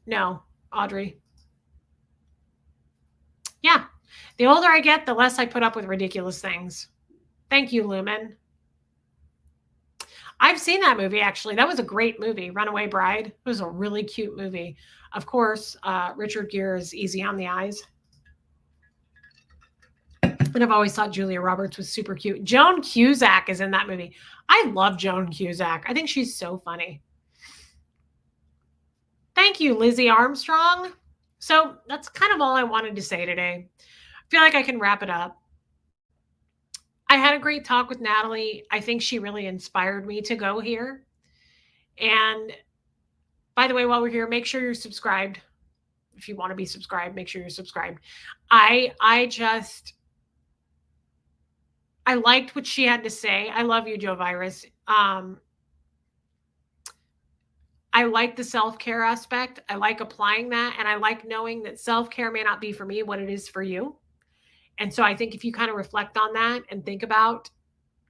No, Audrey. Yeah. The older I get, the less I put up with ridiculous things. Thank you, Lumen. I've seen that movie, actually. That was a great movie, Runaway Bride. It was a really cute movie. Of course, Richard Gere is easy on the eyes. And I've always thought Julia Roberts was super cute. Joan Cusack is in that movie. I love Joan Cusack. I think she's so funny. Thank you, Lizzie Armstrong. So that's kind of all I wanted to say today. I feel like I can wrap it up. I had a great talk with Natalie. I think she really inspired me to go here. And by the way, while we're here, make sure you're subscribed. If you want to be subscribed, make sure you're subscribed. I liked what she had to say. I love you, Joe Virus. I like the self-care aspect. I like applying that. And I like knowing that self-care may not be for me what it is for you. And so I think if you kind of reflect on that and think about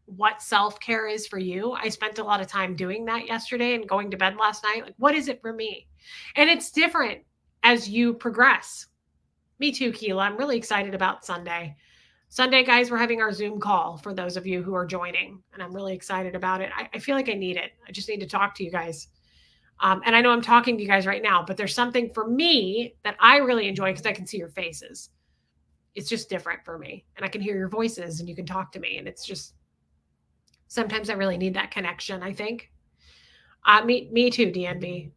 what self-care is for you, I spent a lot of time doing that yesterday and going to bed last night. Like, what is it for me? And it's different as you progress. Me too, Keela. I'm really excited about Sunday. Sunday, guys, we're having our Zoom call for those of you who are joining, and I'm really excited about it. I feel like I need it. I just need to talk to you guys. And I know I'm talking to you guys right now, but there's something for me that I really enjoy because I can see your faces. It's just different for me, and I can hear your voices and you can talk to me. And it's just, sometimes I really need that connection, I think. Me too, DNB.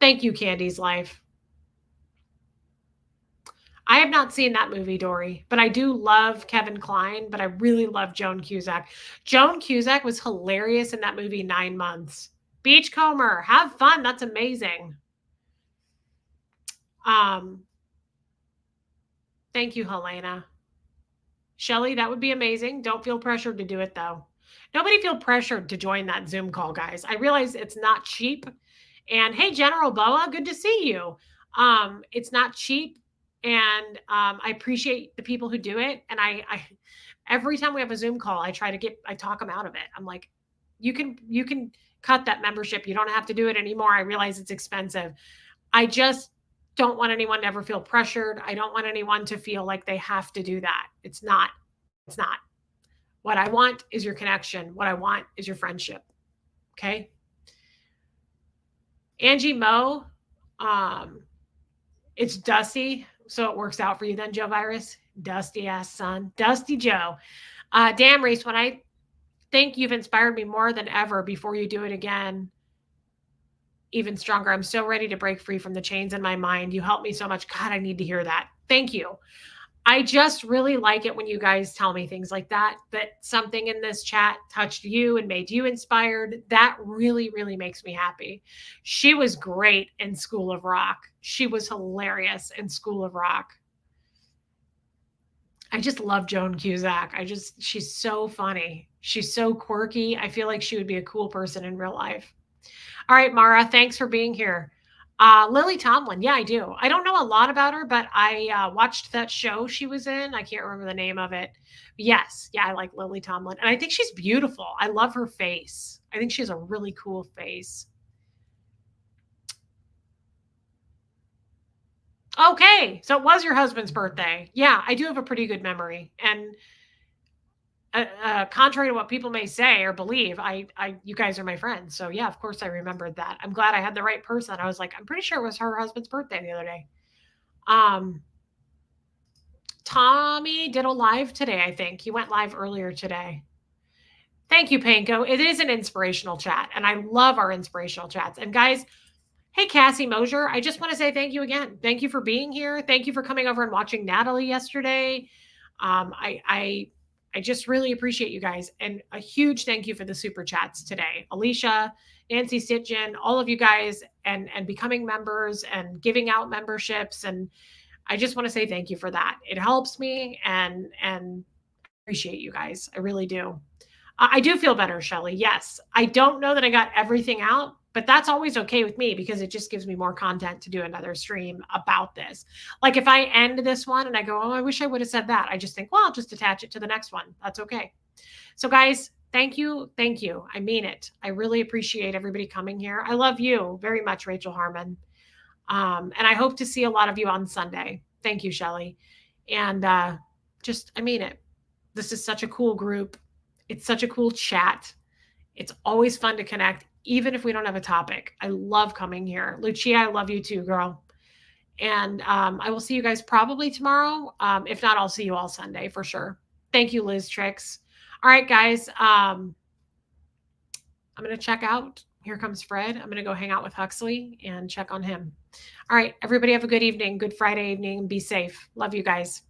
Thank you, Candy's Life. I have not seen that movie, Dory, but I do love Kevin Kline, but I really love Joan Cusack. Joan Cusack was hilarious in that movie 9 Months. Beachcomber, have fun. That's amazing. Um, Thank you, Helena. Shelly, that would be amazing. Don't feel pressured to do it though. Nobody feel pressured to join that Zoom call, guys. I realize it's not cheap. And hey, General Boa, good to see you. It's not cheap, and I appreciate the people who do it. And I every time we have a Zoom call, I talk them out of it. I'm like, you can cut that membership. You don't have to do it anymore. I realize it's expensive. I just don't want anyone to ever feel pressured. I don't want anyone to feel like they have to do that. It's not. It's not. What I want is your connection. What I want is your friendship. Okay. Angie Mo, um, it's Dusty. So it works out for you then, Joe Virus. Dusty ass son. Dusty Joe. Damn, Reese, when I think you've inspired me more than ever before you do it again, even stronger. I'm so ready to break free from the chains in my mind. You helped me so much. God, I need to hear that. Thank you. I just really like it when you guys tell me things like that, that something in this chat touched you and made you inspired. That really, really makes me happy. She was great in School of Rock. She was hilarious in School of Rock. I just love Joan Cusack. She's so funny. She's so quirky. I feel like she would be a cool person in real life. All right, Mara, thanks for being here. Lily Tomlin. Yeah, I do. I don't know a lot about her, but I watched that show she was in. I can't remember the name of it. Yes. Yeah, I like Lily Tomlin. And I think she's beautiful. I love her face. I think she has a really cool face. Okay. So it was your husband's birthday. Yeah, I do have a pretty good memory. And contrary to what people may say or believe, you guys are my friends. So yeah, of course I remembered that. I'm glad I had the right person. I was like, I'm pretty sure it was her husband's birthday the other day. Tommy did a live today, I think. He went live earlier today. Thank you, Panko. It is an inspirational chat, and I love our inspirational chats. And guys, hey, Cassie Mosier, I just want to say thank you again. Thank you for being here. Thank you for coming over and watching Natalie yesterday. I just really appreciate you guys. And a huge thank you for the super chats today. Alicia, Nancy Sitchin, all of you guys, and becoming members and giving out memberships. And I just want to say thank you for that. It helps me and appreciate you guys. I really do. I do feel better, Shelly. Yes. I don't know that I got everything out, but that's always okay with me because it just gives me more content to do another stream about this. Like if I end this one and I go, oh, I wish I would have said that. I just think, well, I'll just attach it to the next one. That's okay. So guys, thank you. Thank you. I mean it. I really appreciate everybody coming here. I love you very much, Rachel Harmon. And I hope to see a lot of you on Sunday. Thank you, Shelly. And I mean it. This is such a cool group. It's such a cool chat. It's always fun to connect, even if we don't have a topic. I love coming here. Lucia, I love you too, girl. And I will see you guys probably tomorrow. If not, I'll see you all Sunday for sure. Thank you, Liz Tricks. All right, guys. I'm going to check out. Here comes Fred. I'm going to go hang out with Huxley and check on him. All right, everybody have a good evening, good Friday evening. Be safe. Love you guys.